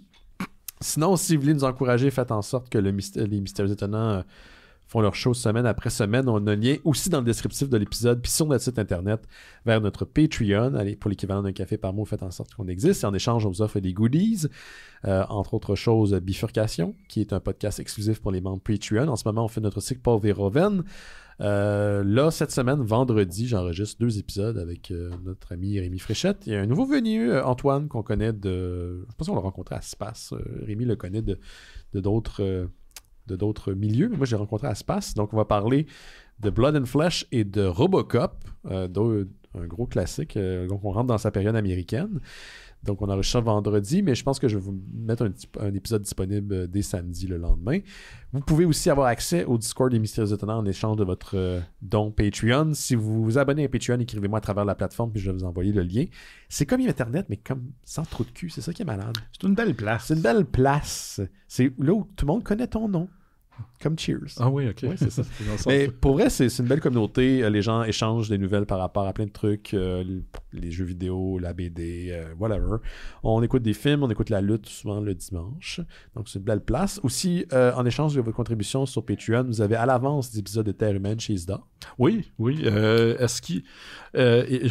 Sinon, si vous voulez nous encourager, faites en sorte que les Mystères Étonnants font leur show semaine après semaine. On a un lien aussi dans le descriptif de l'épisode, puis sur notre site internet, vers notre Patreon. Allez, pour l'équivalent d'un café par mois, faites en sorte qu'on existe. Et en échange, on vous offre des goodies. Entre autres choses, Bifurcation, qui est un podcast exclusif pour les membres Patreon. En ce moment, on fait notre cycle Paul Verhoeven. Là, cette semaine, vendredi, j'enregistre 2 épisodes avec notre ami Rémi Fréchette. Il y a un nouveau venu, Antoine, qu'on connaît de... Je pense qu'on l'a rencontré à Space. Rémi le connaît de d'autres milieux, mais moi, je l'ai rencontré à Space. Donc, on va parler de Blood and Flesh et de Robocop, un gros classique. Donc, on rentre dans sa période américaine. Donc, on enregistre ça vendredi, mais je pense que je vais vous mettre un épisode disponible dès samedi, le lendemain. Vous pouvez aussi avoir accès au Discord des Mystères Étonnants en échange de votre don Patreon. Si vous vous abonnez à Patreon, écrivez-moi à travers la plateforme, puis je vais vous envoyer le lien. C'est comme Internet, mais comme sans trop de cul. C'est ça qui est malade. C'est une belle place. C'est une belle place. C'est là où tout le monde connaît ton nom. Comme Cheers. Ah oui, OK. Oui, c'est ça. C'est dans ce Mais sens-là. pour vrai, c'est une belle communauté. Les gens échangent des nouvelles par rapport à plein de trucs. Les jeux vidéo, la BD, whatever. On écoute des films, on écoute la lutte souvent le dimanche. Donc, c'est une belle place. Aussi, en échange de votre contribution sur Patreon, vous avez à l'avance des épisodes de Terre humaine chez Isda. Oui. Est-ce qu'il...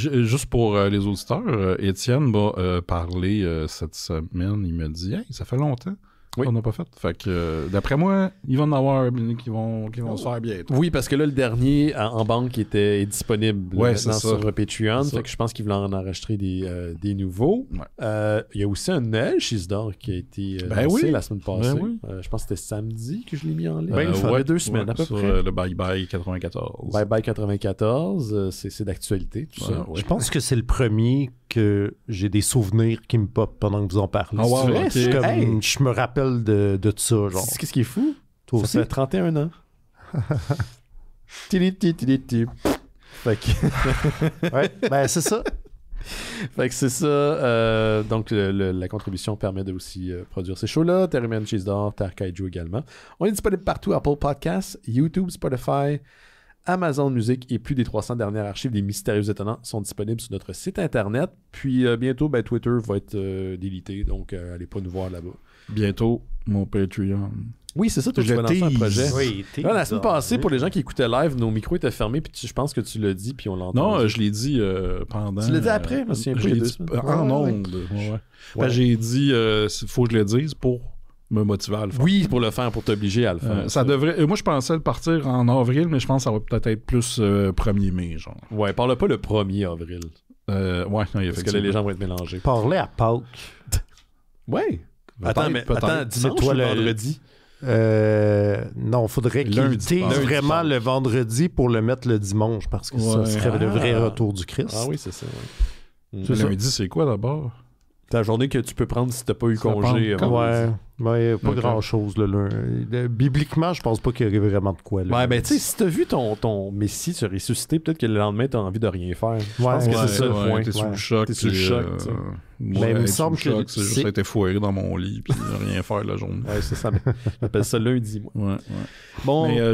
juste pour les auditeurs, Étienne m'a parlé cette semaine. Il m'a dit « Hey, ça fait longtemps. » Oui. On n'a pas fait. Fait que, d'après moi, il va en avoir qui vont se faire bientôt. Oui, parce que là, le dernier en banque est disponible Ouais, maintenant c'est ça. sur Patreon. C'est Fait ça. que je pense qu'ils veulent en enregistrer des nouveaux. Ouais. Il y a aussi un Noël chez Isdor qui a été Ben lancé oui. la semaine passée. Ben oui. Je pense que c'était samedi que je l'ai mis en ligne. Ça ouais, fait 2 semaines à peu sur, près. le Bye Bye 94. Bye Bye 94, c'est d'actualité, tout ça. Ouais. Je pense que c'est le premier que j'ai des souvenirs qui me pop pendant que vous en parlez. Ah, wow, C'est vrai, ok. c'est comme- Comme, Hey! je me rappelle de ça, genre. Qu'est-ce qui est fou? Toi Ça aussi? fait 31 ans. Tili, tili, tili, tili. Fait que... Ouais, ben c'est ça. Fait que c'est ça. Donc, la contribution permet de aussi produire ces shows-là. Terry Man Cheese d'Or, Terre Kaiju également. On est disponible partout, Apple Podcasts, YouTube, Spotify, Amazon Music et plus des 300 dernières archives des Mystérieux Étonnants sont disponibles sur notre site internet. Puis bientôt, Twitter va être délité, donc allez pas nous voir là-bas. Bientôt, mon Patreon. Oui, c'est ça, tu vas lancer un projet. Oui, Là, la semaine passée, pour les gens qui écoutaient live, nos micros étaient fermés, puis je pense que tu l'as dit, puis on l'entend. Non, je l'ai dit pendant... Tu l'as dit après? Je me souviens plus, il y a 2 semaines. En ondes. Ouais. J'ai dit, faut que je le dise pour me motiver à le faire. Oui, pour le faire, pour t'obliger à le faire. Ça devrait... moi, je pensais le partir en avril, mais je pense que ça va peut-être être plus 1er mai, genre. Ouais, parle pas le 1er avril. Ouais, non, parce que là, les gens vont être mélangés. Parler à Pâques. Ouais. Attends, dimanche c'est toi ou le vendredi? Non, faudrait qu'il tease vraiment le vendredi pour le mettre le dimanche, parce que ça serait le vrai retour du Christ. Ah oui, c'est ça, ouais. Le lundi, c'est quoi d'abord? C'est la journée que tu peux prendre si t'as pas eu congé. Ouais, pas grand-chose. Bibliquement, je pense pas qu'il y aurait vraiment de quoi. Là. Ouais, ben tu sais, si t'as vu ton Messie se ressusciter, peut-être que le lendemain, t'as envie de rien faire. Je pense que c'est ça le point. T'es sous le choc. T'es sous le choc, mais il me semble que c'est juste été foiré dans mon lit puis rien faire la journée. Ouais, c'est ça. J'appelle ça lundi, moi. Ouais. Bon, mais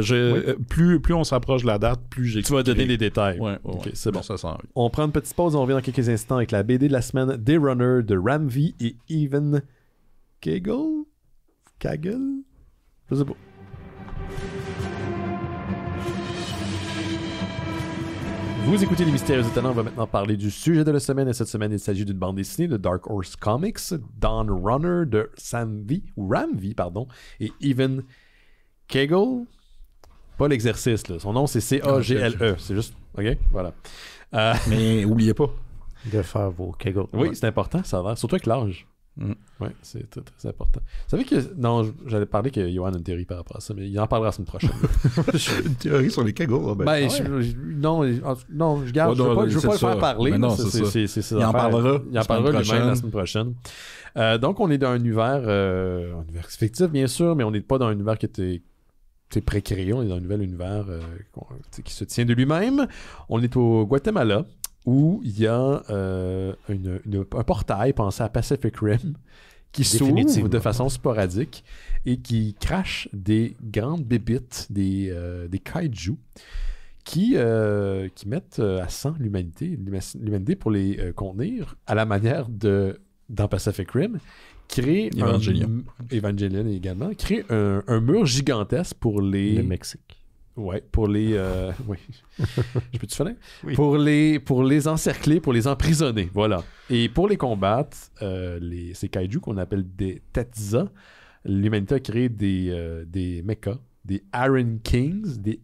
plus on s'approche de la date, plus j'ai... Tu vas donner les détails. Ouais. C'est bon. Ça sent bien. On prend une petite pause, on revient dans quelques instants avec la BD de la semaine, Day Runner de Ramvi et Evan Kagel? Je sais pas. Vous écoutez Les Mystérieux Étonnants, on va maintenant parler du sujet de la semaine, et cette semaine, il s'agit d'une bande dessinée de Dark Horse Comics, Dawn Runner de Ramvi, et Evan Kagel. Pas l'exercice, là. Son nom, c'est C-A-G-L-E. C'est juste... OK? Voilà. Mais oubliez pas de faire vos Kagel. Oui, c'est important, ça a l'air. Surtout avec l'âge. Oui, c'est très, très important. Vous savez que... Non, j'allais parler que Johan a une théorie par rapport à ça, mais il en parlera la semaine prochaine. Une théorie sur les Kagel? Non, je garde. Je veux pas le faire parler. Mais non, c'est ça. Il en parlera lui-même la semaine prochaine. Donc, on est dans un univers fictif, bien sûr, mais on n'est pas dans un univers qui était précréé. On est dans un nouvel univers qui se tient de lui-même. On est au Guatemala, où il y a un portail pensé à Pacific Rim qui s'ouvre de façon sporadique et qui crache des grandes bébites, des kaiju, qui mettent à sang l'humanité pour les contenir, à la manière dans Pacific Rim, créer Evangelion également, créer un mur gigantesque pour les... Le Mexique. Ouais, pour les... oui. Je peux-tu faire? Oui. Pour les encercler, pour les emprisonner, voilà. Et pour les combattre, ces kaiju qu'on appelle des Tetza, l'humanité a créé des mechas, des Iron Kings, des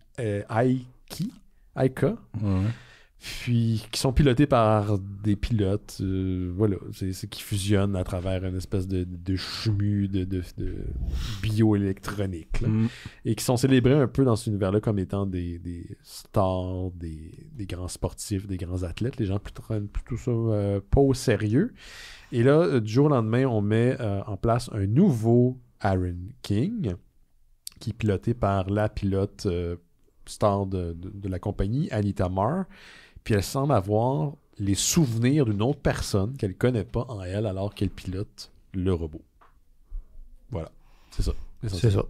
Aika, puis qui sont pilotés par des pilotes, voilà, c'est qui fusionnent à travers une espèce de chemu de bioélectronique, et qui sont célébrés un peu dans cet univers-là comme étant des stars, des grands sportifs, des grands athlètes. Les gens prennent plutôt ça pas au sérieux. Et là, du jour au lendemain, on met en place un nouveau Iron King qui est piloté par la pilote star de la compagnie, Anita Marr. Puis elle semble avoir les souvenirs d'une autre personne qu'elle ne connaît pas en elle alors qu'elle pilote le robot. Voilà, c'est ça. C'est ça.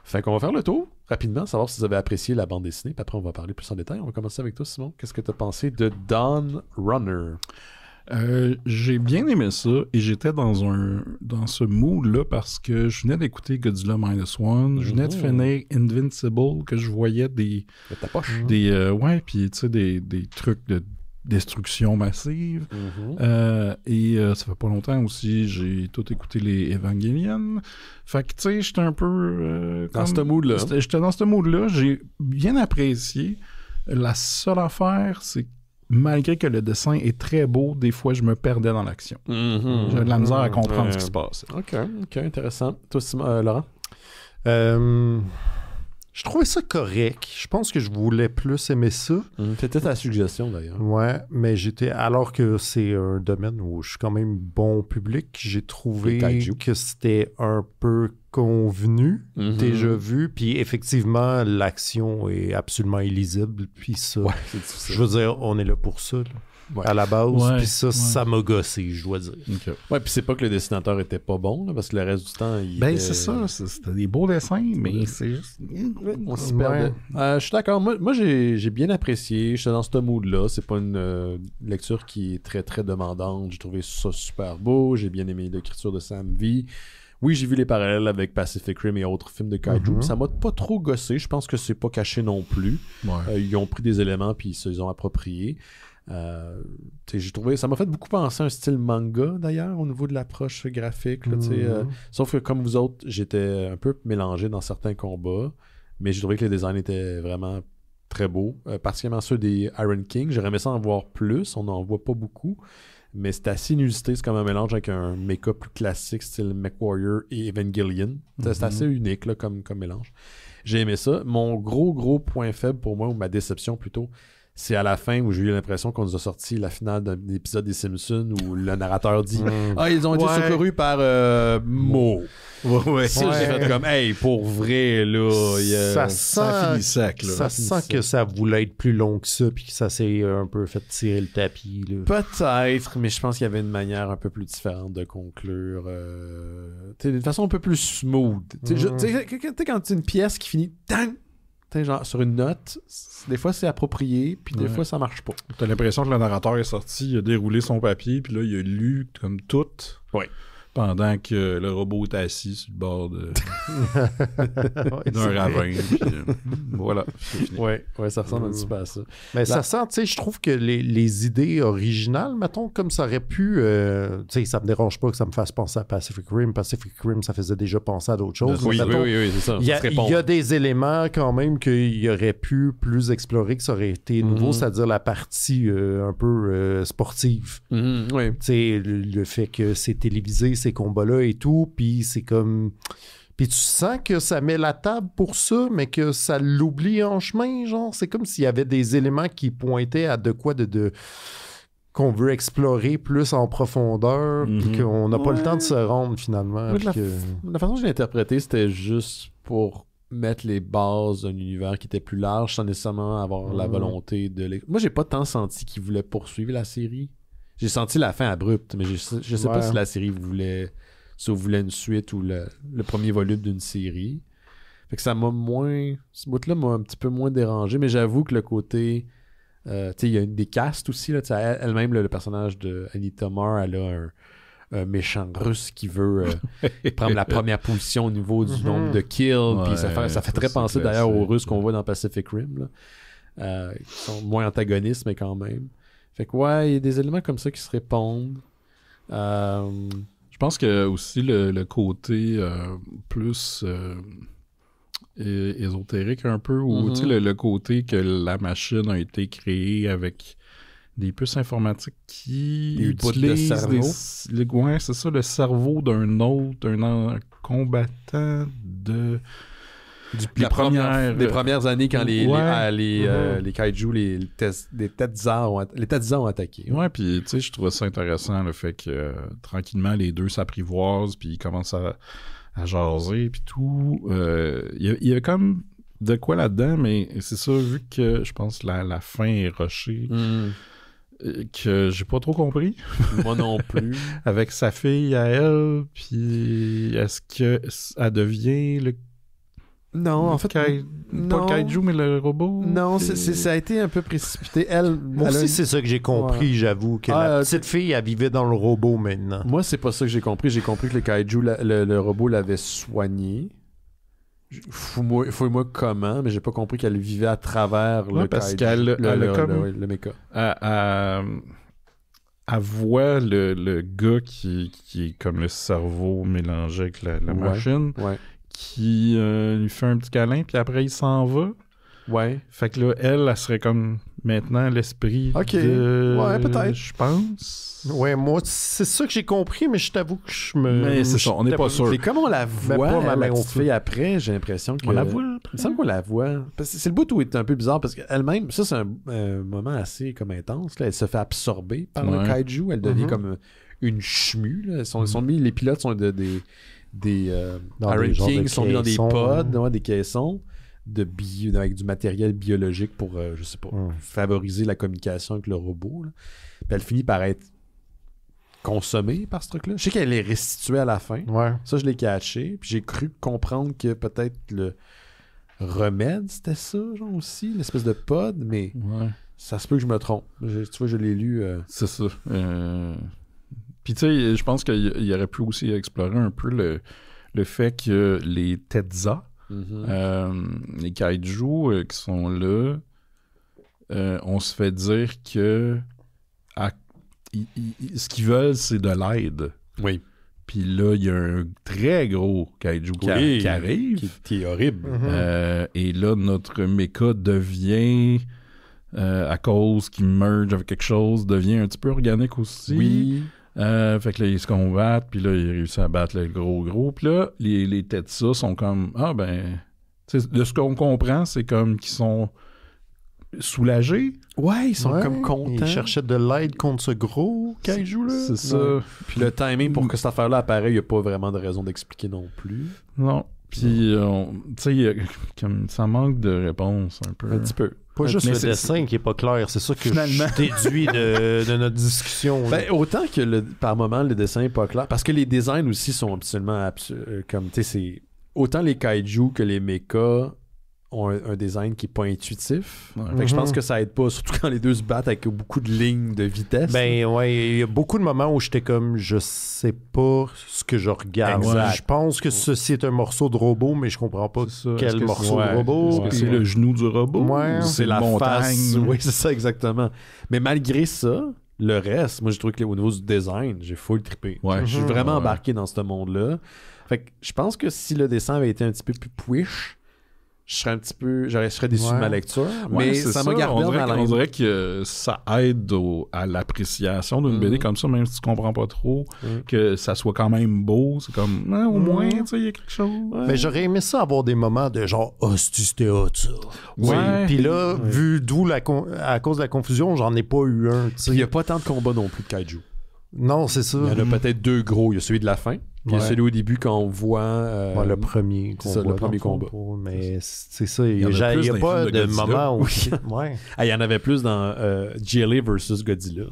Fait qu'on va faire le tour rapidement, savoir si vous avez apprécié la bande dessinée, puis après on va parler plus en détail. On va commencer avec toi, Simon. Qu'est-ce que tu as pensé de Dawn Runner? J'ai bien aimé ça et j'étais dans ce mood-là parce que je venais d'écouter Godzilla -1, je venais de finir Invincible, que je voyais des puis tu sais des trucs de destruction massive. Et ça fait pas longtemps aussi, j'ai tout écouté les Evangelion. Fait que tu sais, j'étais un peu dans ce mood-là. J'étais dans ce mood-là, j'ai bien apprécié. La seule affaire, c'est malgré que le dessin est très beau, des fois, je me perdais dans l'action. J'avais de la misère à comprendre ce qui se passe. OK, intéressant. Toi, Laurent? Je trouvais ça correct. Je pense que je voulais plus aimer ça. C'était ta suggestion, d'ailleurs. Ouais, mais alors que c'est un domaine où je suis quand même bon public, j'ai trouvé que c'était un peu convenu, déjà vu, puis effectivement, l'action est absolument illisible, puis ça, je veux dire, on est là pour ça, là. Ouais. À la base, puis ça m'a gossé, je dois dire. Okay. Ouais, puis c'est pas que le dessinateur était pas bon, là, parce que le reste du temps, c'est ça, c'était des beaux dessins, mais c'est juste... On s'y perdait. Je suis d'accord, moi j'ai bien apprécié, j'étais dans ce mood-là, c'est pas une lecture qui est très très demandante, j'ai trouvé ça super beau, j'ai bien aimé l'écriture de Sam V. Oui, j'ai vu les parallèles avec Pacific Rim et autres films de kaiju. Ça m'a pas trop gossé, je pense que c'est pas caché non plus. Ils ont pris des éléments puis ils se les ont appropriés. J'ai trouvé, ça m'a fait beaucoup penser à un style manga d'ailleurs au niveau de l'approche graphique là, sauf que comme vous autres j'étais un peu mélangé dans certains combats, mais j'ai trouvé que les designs étaient vraiment très beaux, particulièrement ceux des Iron King. J'aurais aimé ça en voir plus, on n'en voit pas beaucoup, mais c'est assez inusité, c'est comme un mélange avec un mecha plus classique style MechWarrior et Evangelion. C'est assez unique là, comme mélange. J'ai aimé ça. Mon gros point faible pour moi, ou ma déception plutôt, c'est à la fin où j'ai eu l'impression qu'on nous a sorti la finale d'un épisode des Simpsons où le narrateur dit ils ont été secourus par Mo. Ça, j'ai fait comme pour vrai là, ça finit sec là. Ça sent que ça voulait être plus long que ça puis que ça s'est un peu fait tirer le tapis là. Peut-être, mais je pense qu'il y avait une manière un peu plus différente de conclure d'une façon un peu plus smooth. Tu sais quand c'est une pièce qui finit genre sur une note, des fois c'est approprié, puis des fois ça marche pas. T'as l'impression que le narrateur est sorti, il a déroulé son papier, puis là il a lu comme tout. Pendant que le robot est assis sur le bord d'un ravin. Puis, voilà. Ouais, ça ressemble un petit peu à ça. Mais ça sent, tu sais, je trouve que les idées originales, mettons, comme ça aurait pu, tu sais, ça me dérange pas que ça me fasse penser à Pacific Rim. Pacific Rim, ça faisait déjà penser à d'autres choses. Oui, c'est ça. Il y a des éléments quand même qu'il aurait pu plus explorer, que ça aurait été nouveau, c'est-à-dire la partie un peu sportive. Tu sais, le fait que c'est télévisé, ces combats-là et tout, puis c'est comme... Puis tu sens que ça met la table pour ça, mais que ça l'oublie en chemin, genre. C'est comme s'il y avait des éléments qui pointaient à de quoi qu'on veut explorer plus en profondeur, puis qu'on n'a pas le temps de se rendre, finalement. La façon que je l'ai interprété, c'était juste pour mettre les bases d'un univers qui était plus large, sans nécessairement avoir la volonté de... Moi, j'ai pas tant senti qu'ils voulaient poursuivre la série. J'ai senti la fin abrupte, mais je sais pas si la série voulait une suite ou le premier volume d'une série. Fait que ça m'a moins... Ce bout-là m'a un petit peu moins dérangé, mais j'avoue que le côté... tu sais, il y a une des castes aussi, là. Elle-même, le personnage de Anita Marr, elle a un méchant russe qui veut prendre la première position au niveau du nombre de kills. Puis ça fait très penser d'ailleurs aux Russes qu'on voit dans Pacific Rim, là, qui sont moins antagonistes, mais quand même. Fait que il y a des éléments comme ça qui se répondent. Je pense que aussi le côté plus ésotérique un peu, ou tu sais, le côté que la machine a été créée avec des puces informatiques qui utilisent c'est ça, le cerveau d'un combattant de... Les premières années quand les kaiju, les Tetzas ont attaqué. Ouais, puis tu sais, je trouvais ça intéressant, le fait que tranquillement, les deux s'apprivoisent, puis ils commencent à jaser, puis tout. Il y a comme de quoi là-dedans, mais c'est ça, vu que je pense la fin est rushée, que j'ai pas trop compris. Moi non plus. Avec sa fille à elle, puis est-ce qu'elle devient le... Non, en fait, pas le kaiju, mais le robot. Non, ça a été un peu précipité. Moi aussi, c'est ça que j'ai compris, j'avoue, que la petite fille, elle vivait dans le robot maintenant. Moi, c'est pas ça que j'ai compris. J'ai compris que le kaiju, le robot l'avait soigné. Fouille-moi comment, mais j'ai pas compris qu'elle vivait à travers le parce kaiju, le mecha. Elle voit le gars qui est comme le cerveau mélangé avec la machine. Ouais. Qui lui fait un petit câlin, puis après, il s'en va. Ouais. Fait que là, elle serait comme maintenant l'esprit de... Ouais, peut-être. Je pense. Ouais, moi, c'est ça que j'ai compris, mais je t'avoue que je me... Mais c'est ça, on n'est pas sûr. Mais comme on la voit, la petite fille après, j'ai l'impression que... On la voit après? Il me semble qu'on la voit. Parce que c'est le bout où il est un peu bizarre, parce qu'elle-même, ça, c'est un moment assez comme intense, là. Elle se fait absorber par le kaiju. Elle devient comme une chemue, là. Les pilotes sont des Dans Iron des genres King de sont mis dans des caissons. pods, des caissons avec du matériel biologique pour, je sais pas, favoriser la communication avec le robot. Là. Puis elle finit par être consommée par ce truc-là. Je sais qu'elle est restituée à la fin. Ouais. Ça, je l'ai catché. Puis j'ai cru comprendre que peut-être le remède, c'était ça, genre aussi, l'espèce de pod, mais ça se peut que je me trompe. Tu vois, je l'ai lu. C'est ça. Puis tu sais, je pense qu'il aurait pu aussi explorer un peu le fait que les Tetza, les kaiju qui sont là, on se fait dire que ce qu'ils veulent, c'est de l'aide. Oui. Puis là, il y a un très gros kaiju qui arrive. Qui est horrible. Et là, notre mecha devient, à cause qu'il merge avec quelque chose, devient un petit peu organique aussi. Oui. Fait que là, ils se combattent, puis là, ils réussissent à battre le gros. Puis là, les Tetsa sont comme, de ce qu'on comprend, c'est comme qu'ils sont soulagés. Ouais, ils sont comme contents. Ils cherchaient de l'aide contre ce gros kaiju-là. C'est ça. Ouais. Puis le timing pour que cette affaire-là apparaisse, il n'y a pas vraiment de raison d'expliquer non plus. Non. Puis, tu sais, ça manque de réponse un peu. Un petit peu. Pas juste mais le dessin qui est pas clair, c'est ça que je déduis de notre discussion. Ben, autant que par moment le dessin est pas clair, parce que les designs aussi sont absolument comme tu sais, c'est autant les kaiju que les mechas ont un design qui est pas intuitif. Ouais. Fait que je pense que ça aide pas, surtout quand les deux se battent avec beaucoup de lignes de vitesse. Ben ouais, il y a beaucoup de moments où j'étais comme, je sais pas ce que je regarde. Exact. Je pense que ceci est un morceau de robot, mais je comprends pas quel morceau de Est-ce robot. que c'est le genou du robot? Ouais, c'est la face. Oui, c'est ça exactement. Mais malgré ça, le reste, moi j'ai trouvé que au niveau du design, j'ai full trippé. Ouais. Je suis vraiment embarqué dans ce monde-là. Fait que je pense que si le dessin avait été un petit peu plus push, je serais déçu de ma lecture, mais ça m'a gardé en haleine. On dirait que ça aide à l'appréciation d'une BD comme ça, même si tu comprends pas trop, que ça soit quand même beau. C'est comme, au moins, tu sais, il y a quelque chose. Mais j'aurais aimé ça avoir des moments de genre, c'était hot, ça. Ouais. Puis là, vu d'où à cause de la confusion, j'en ai pas eu un. Il n'y a pas tant de combats non plus de kaiju. Non, c'est ça. Il y en a peut-être deux gros. Il y a celui de la fin, puis il y a celui au début quand on voit... le premier combat. C'est ça, le premier combat. Mais c'est ça, il y en a n'y a plus pas dans les de films de moment où... Ouais. Il y en avait plus dans GLA versus Godzilla.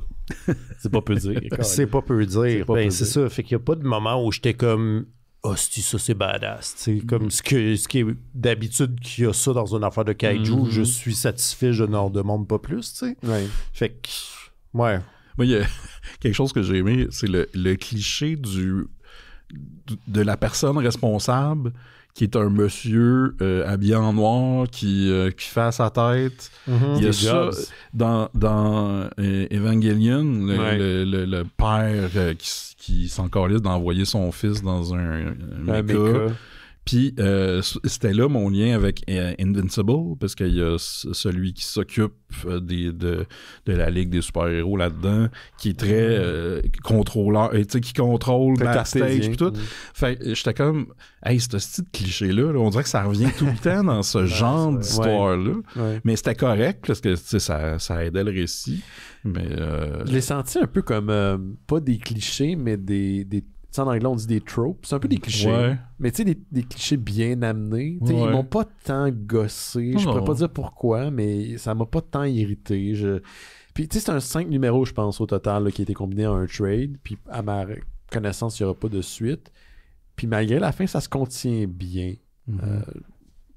C'est pas peu dire. C'est pas peu dire. Pas peu C'est dire. ça, fait qu'il n'y a pas de moment où j'étais comme... Hostie, ça c'est badass. Comme ce qui est d'habitude qu'il y a ça dans une affaire de kaiju, je suis satisfait, je n'en demande pas plus, tu sais. Ouais. Fait que, ouais. Moi, il y a quelque chose que j'ai aimé, c'est le cliché de la personne responsable qui est un monsieur habillé en noir qui fait sa tête. Il y a ça dans Evangelion, le père qui s'encolisse d'envoyer son fils dans un mecha. Puis c'était là mon lien avec Invincible, parce qu'il y a celui qui s'occupe de la Ligue des super-héros là-dedans, qui est très contrôleur, tu sais, qui contrôle backstage puis tout. Fait j'étais comme, hey, ce style de cliché-là, là, on dirait que ça revient tout le temps dans ce genre d'histoire-là. Ouais. Mais c'était correct, parce que ça aidait le récit. Mais je l'ai senti un peu comme, pas des clichés, mais des tu sais, en anglais, on dit des tropes. C'est un peu des clichés. Ouais. Mais tu sais, des clichés bien amenés. Tu sais, ils m'ont pas tant gossé. Je pourrais pas dire pourquoi, mais ça m'a pas tant irrité. Puis tu sais, c'est un 5 numéros, je pense, au total, là, qui a été combiné en un trade. Puis à ma connaissance, il n'y aura pas de suite. Puis malgré la fin, ça se contient bien. Tu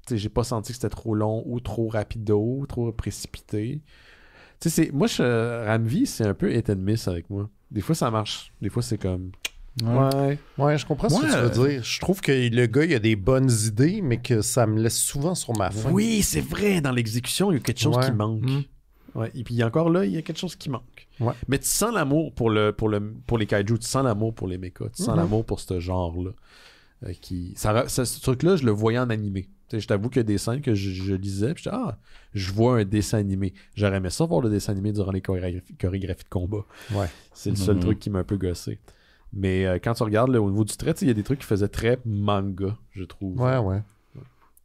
sais, j'ai pas senti que c'était trop long ou trop rapido, ou trop précipité. Tu sais, moi, Ramvi, c'est un peu hit and miss avec moi. Des fois, ça marche. Des fois, c'est comme... Ouais, je comprends ce que tu veux dire. Je trouve que le gars, il a des bonnes idées, mais que ça me laisse souvent sur ma faim. Oui, c'est vrai. Dans l'exécution, il y a quelque chose qui manque. Ouais. Et puis encore là, il y a quelque chose qui manque. Ouais. Mais tu sens l'amour pour les kaiju, tu sens l'amour pour les mechas, tu sens l'amour pour ce genre-là. Ce truc-là, je le voyais en animé. T'sais, je t'avoue qu'il y a des scènes que je lisais, puis je vois un dessin animé. J'aurais aimé ça voir le dessin animé durant les chorégraphies de combat. Ouais. C'est le seul truc qui m'a un peu gossé. Mais quand tu regardes au niveau du trait, il y a des trucs qui faisaient très manga, je trouve. Ouais.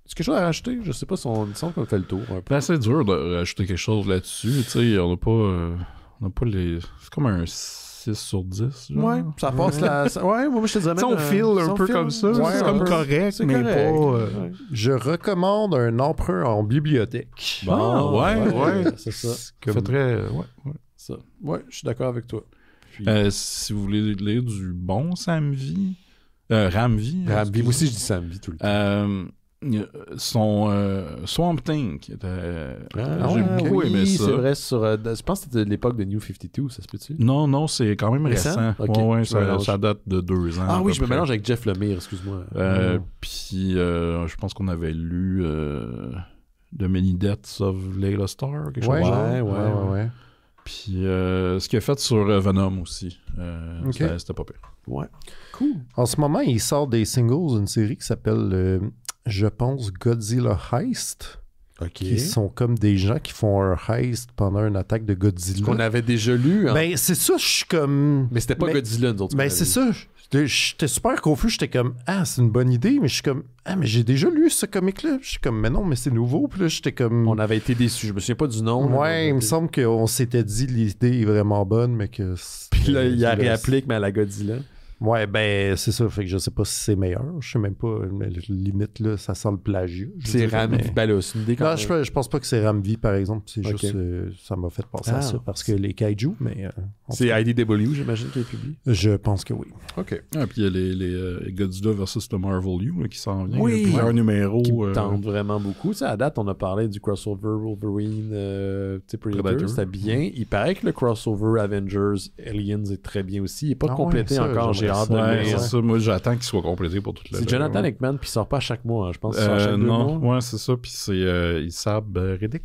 Est-ce quelque chose à rajouter? Je sais pas si on semble qu'on fait le tour. Ben, c'est dur de rajouter quelque chose là-dessus. On n'a pas... On n'a pas les... C'est comme un 6 sur 10. Genre. Ouais, ça passe la... Ouais, moi je te dirais même... on file un peu comme ça. Ouais, c'est comme correct, c'est mais correct. pas... Ouais. Je recommande un emprunt en bibliothèque. Bon, ouais. C'est ça. Ça fait très... Ouais. Ça. Ouais, je suis d'accord avec toi. Puis... si vous voulez lire du bon Sam-V... Ram-V. Ram-V, moi aussi je dis Sam-V tout le temps. Son Swamp Thing qui était j'ai beaucoup aimé ça. C'est vrai, je pense que c'était de l'époque de New 52, ça se peut-tu? Non, c'est quand même récent. Okay. Ouais, ça date de 2 ans. Ah oui, je me mélange avec Jeff Lemire, excuse-moi. Puis je pense qu'on avait lu The Many Deaths of Layla Starr, quelque chose Ouais, comme ça. ouais. Puis ce qu'il a fait sur Venom aussi, c'était pas pire. Ouais, cool. En ce moment, il sort des singles d'une série qui s'appelle, je pense, Godzilla Heist. OK. Qui sont comme des gens qui font un heist pendant une attaque de Godzilla. Qu'on avait déjà lu. Hein? Ben, c'est ça, je suis comme... Mais c'était pas Godzilla, nous autres. Ben, c'est ça. J'étais super confus. J'étais comme, c'est une bonne idée. Mais je suis comme, mais j'ai déjà lu ce comic-là. Je suis comme, mais non, mais c'est nouveau. Puis là, j'étais comme... On avait été déçus. Je me souviens pas du nom. Ouais, il me semble qu'on s'était dit l'idée est vraiment bonne, mais que... Puis là, il a réapplique, mais à la Godzilla. Ouais, ben, c'est ça. Fait que je sais pas si c'est meilleur. Je sais même pas. Mais limite, là, ça sent le plagiat. C'est Ram-V. Mais... Ben là, c'est une idée quand non, même. je pense pas que c'est Ram-V, par exemple. C'est Okay. juste... ça m'a fait penser à ça. Parce que les kaiju, mais... c'est IDW, j'imagine, qui est publié. Je pense que oui. OK. Ah, puis il y a les Godzilla versus the Marvel U là, qui s'en vient. Oui. Il y a plusieurs numéros. Qui me tentent vraiment beaucoup. À date, on a parlé du crossover Wolverine, Predator, c'était bien. Il paraît que le crossover Avengers Aliens est très bien aussi. Il n'est pas complété ça, encore. J'ai hâte de le Ouais, lire. c'est ça. Moi, j'attends qu'il soit complété pour toute la C'est Jonathan Hickman, puis il sort pas à chaque mois. Hein. Je pense qu'il sort à chaque 2 non, mois. ouais, c'est ça. Puis c'est Isab Riddick.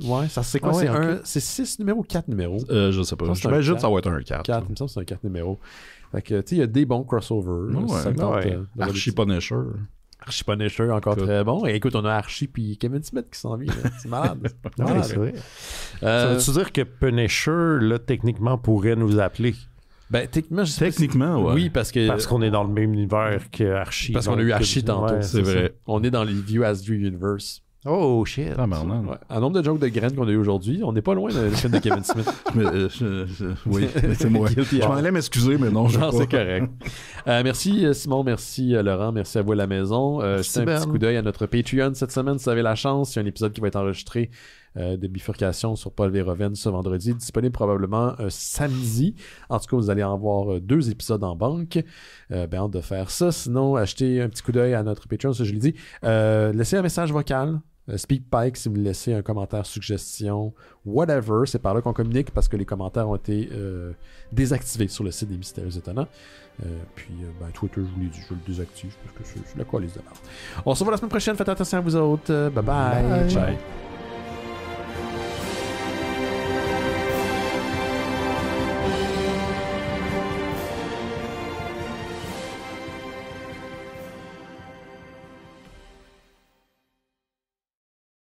Ouais, ça c'est quoi? Ah ouais, c'est 6 numéros ou 4 numéros? Je sais pas. Je pense que c'est J'imagine un que ça va être un 4. 4, il me semble que c'est un 4 numéros. Fait que, tu sais, il y a des bons crossovers. Ouais, ça tente, ouais. Archie Punisher. Archie Punisher, encore Écoute. très bon. Et écoute, on a Archie puis Kevin Smith qui s'en vient. là. C'est malade. C'est Ouais, malade. c'est vrai. Ça veut-tu dire que Punisher, là, techniquement, pourrait nous appeler? Ben, techniquement, je sais pas Techniquement, ouais. Oui, parce que... Parce qu'on est dans le même univers que Archie. Parce qu'on a eu Archie tantôt. Ouais, c'est vrai. On est dans les View as Drew Universe. Oh, shit. Ah, maintenant. Ouais. Un nombre de jokes de graines qu'on a eu aujourd'hui, on n'est pas loin d'un film de Kevin Smith. Oui, c'est moi. Guilty Je m'en as. allais m'excuser, mais non, je Non, vais c'est pas. correct. Merci Simon, merci Laurent, merci à vous à la maison. Jetez un Ben. petit coup d'œil à notre Patreon cette semaine si vous avez la chance. Il y a un épisode qui va être enregistré de bifurcation sur Paul Verhoeven ce vendredi, disponible probablement samedi. En tout cas, vous allez en voir 2 épisodes en banque. Hâte de faire ça. Sinon, achetez un petit coup d'œil à notre Patreon, ça je l'ai dit. Laissez un message vocal. SpeakPipe, si vous laissez un commentaire, suggestion, whatever, c'est par là qu'on communique parce que les commentaires ont été désactivés sur le site des Mystérieux Étonnants. Twitter, je vous l'ai dit, je le désactive parce que c'est la coalition de merde. On se revoit la semaine prochaine, faites attention à vous autres. Bye bye. Bye. Ciao.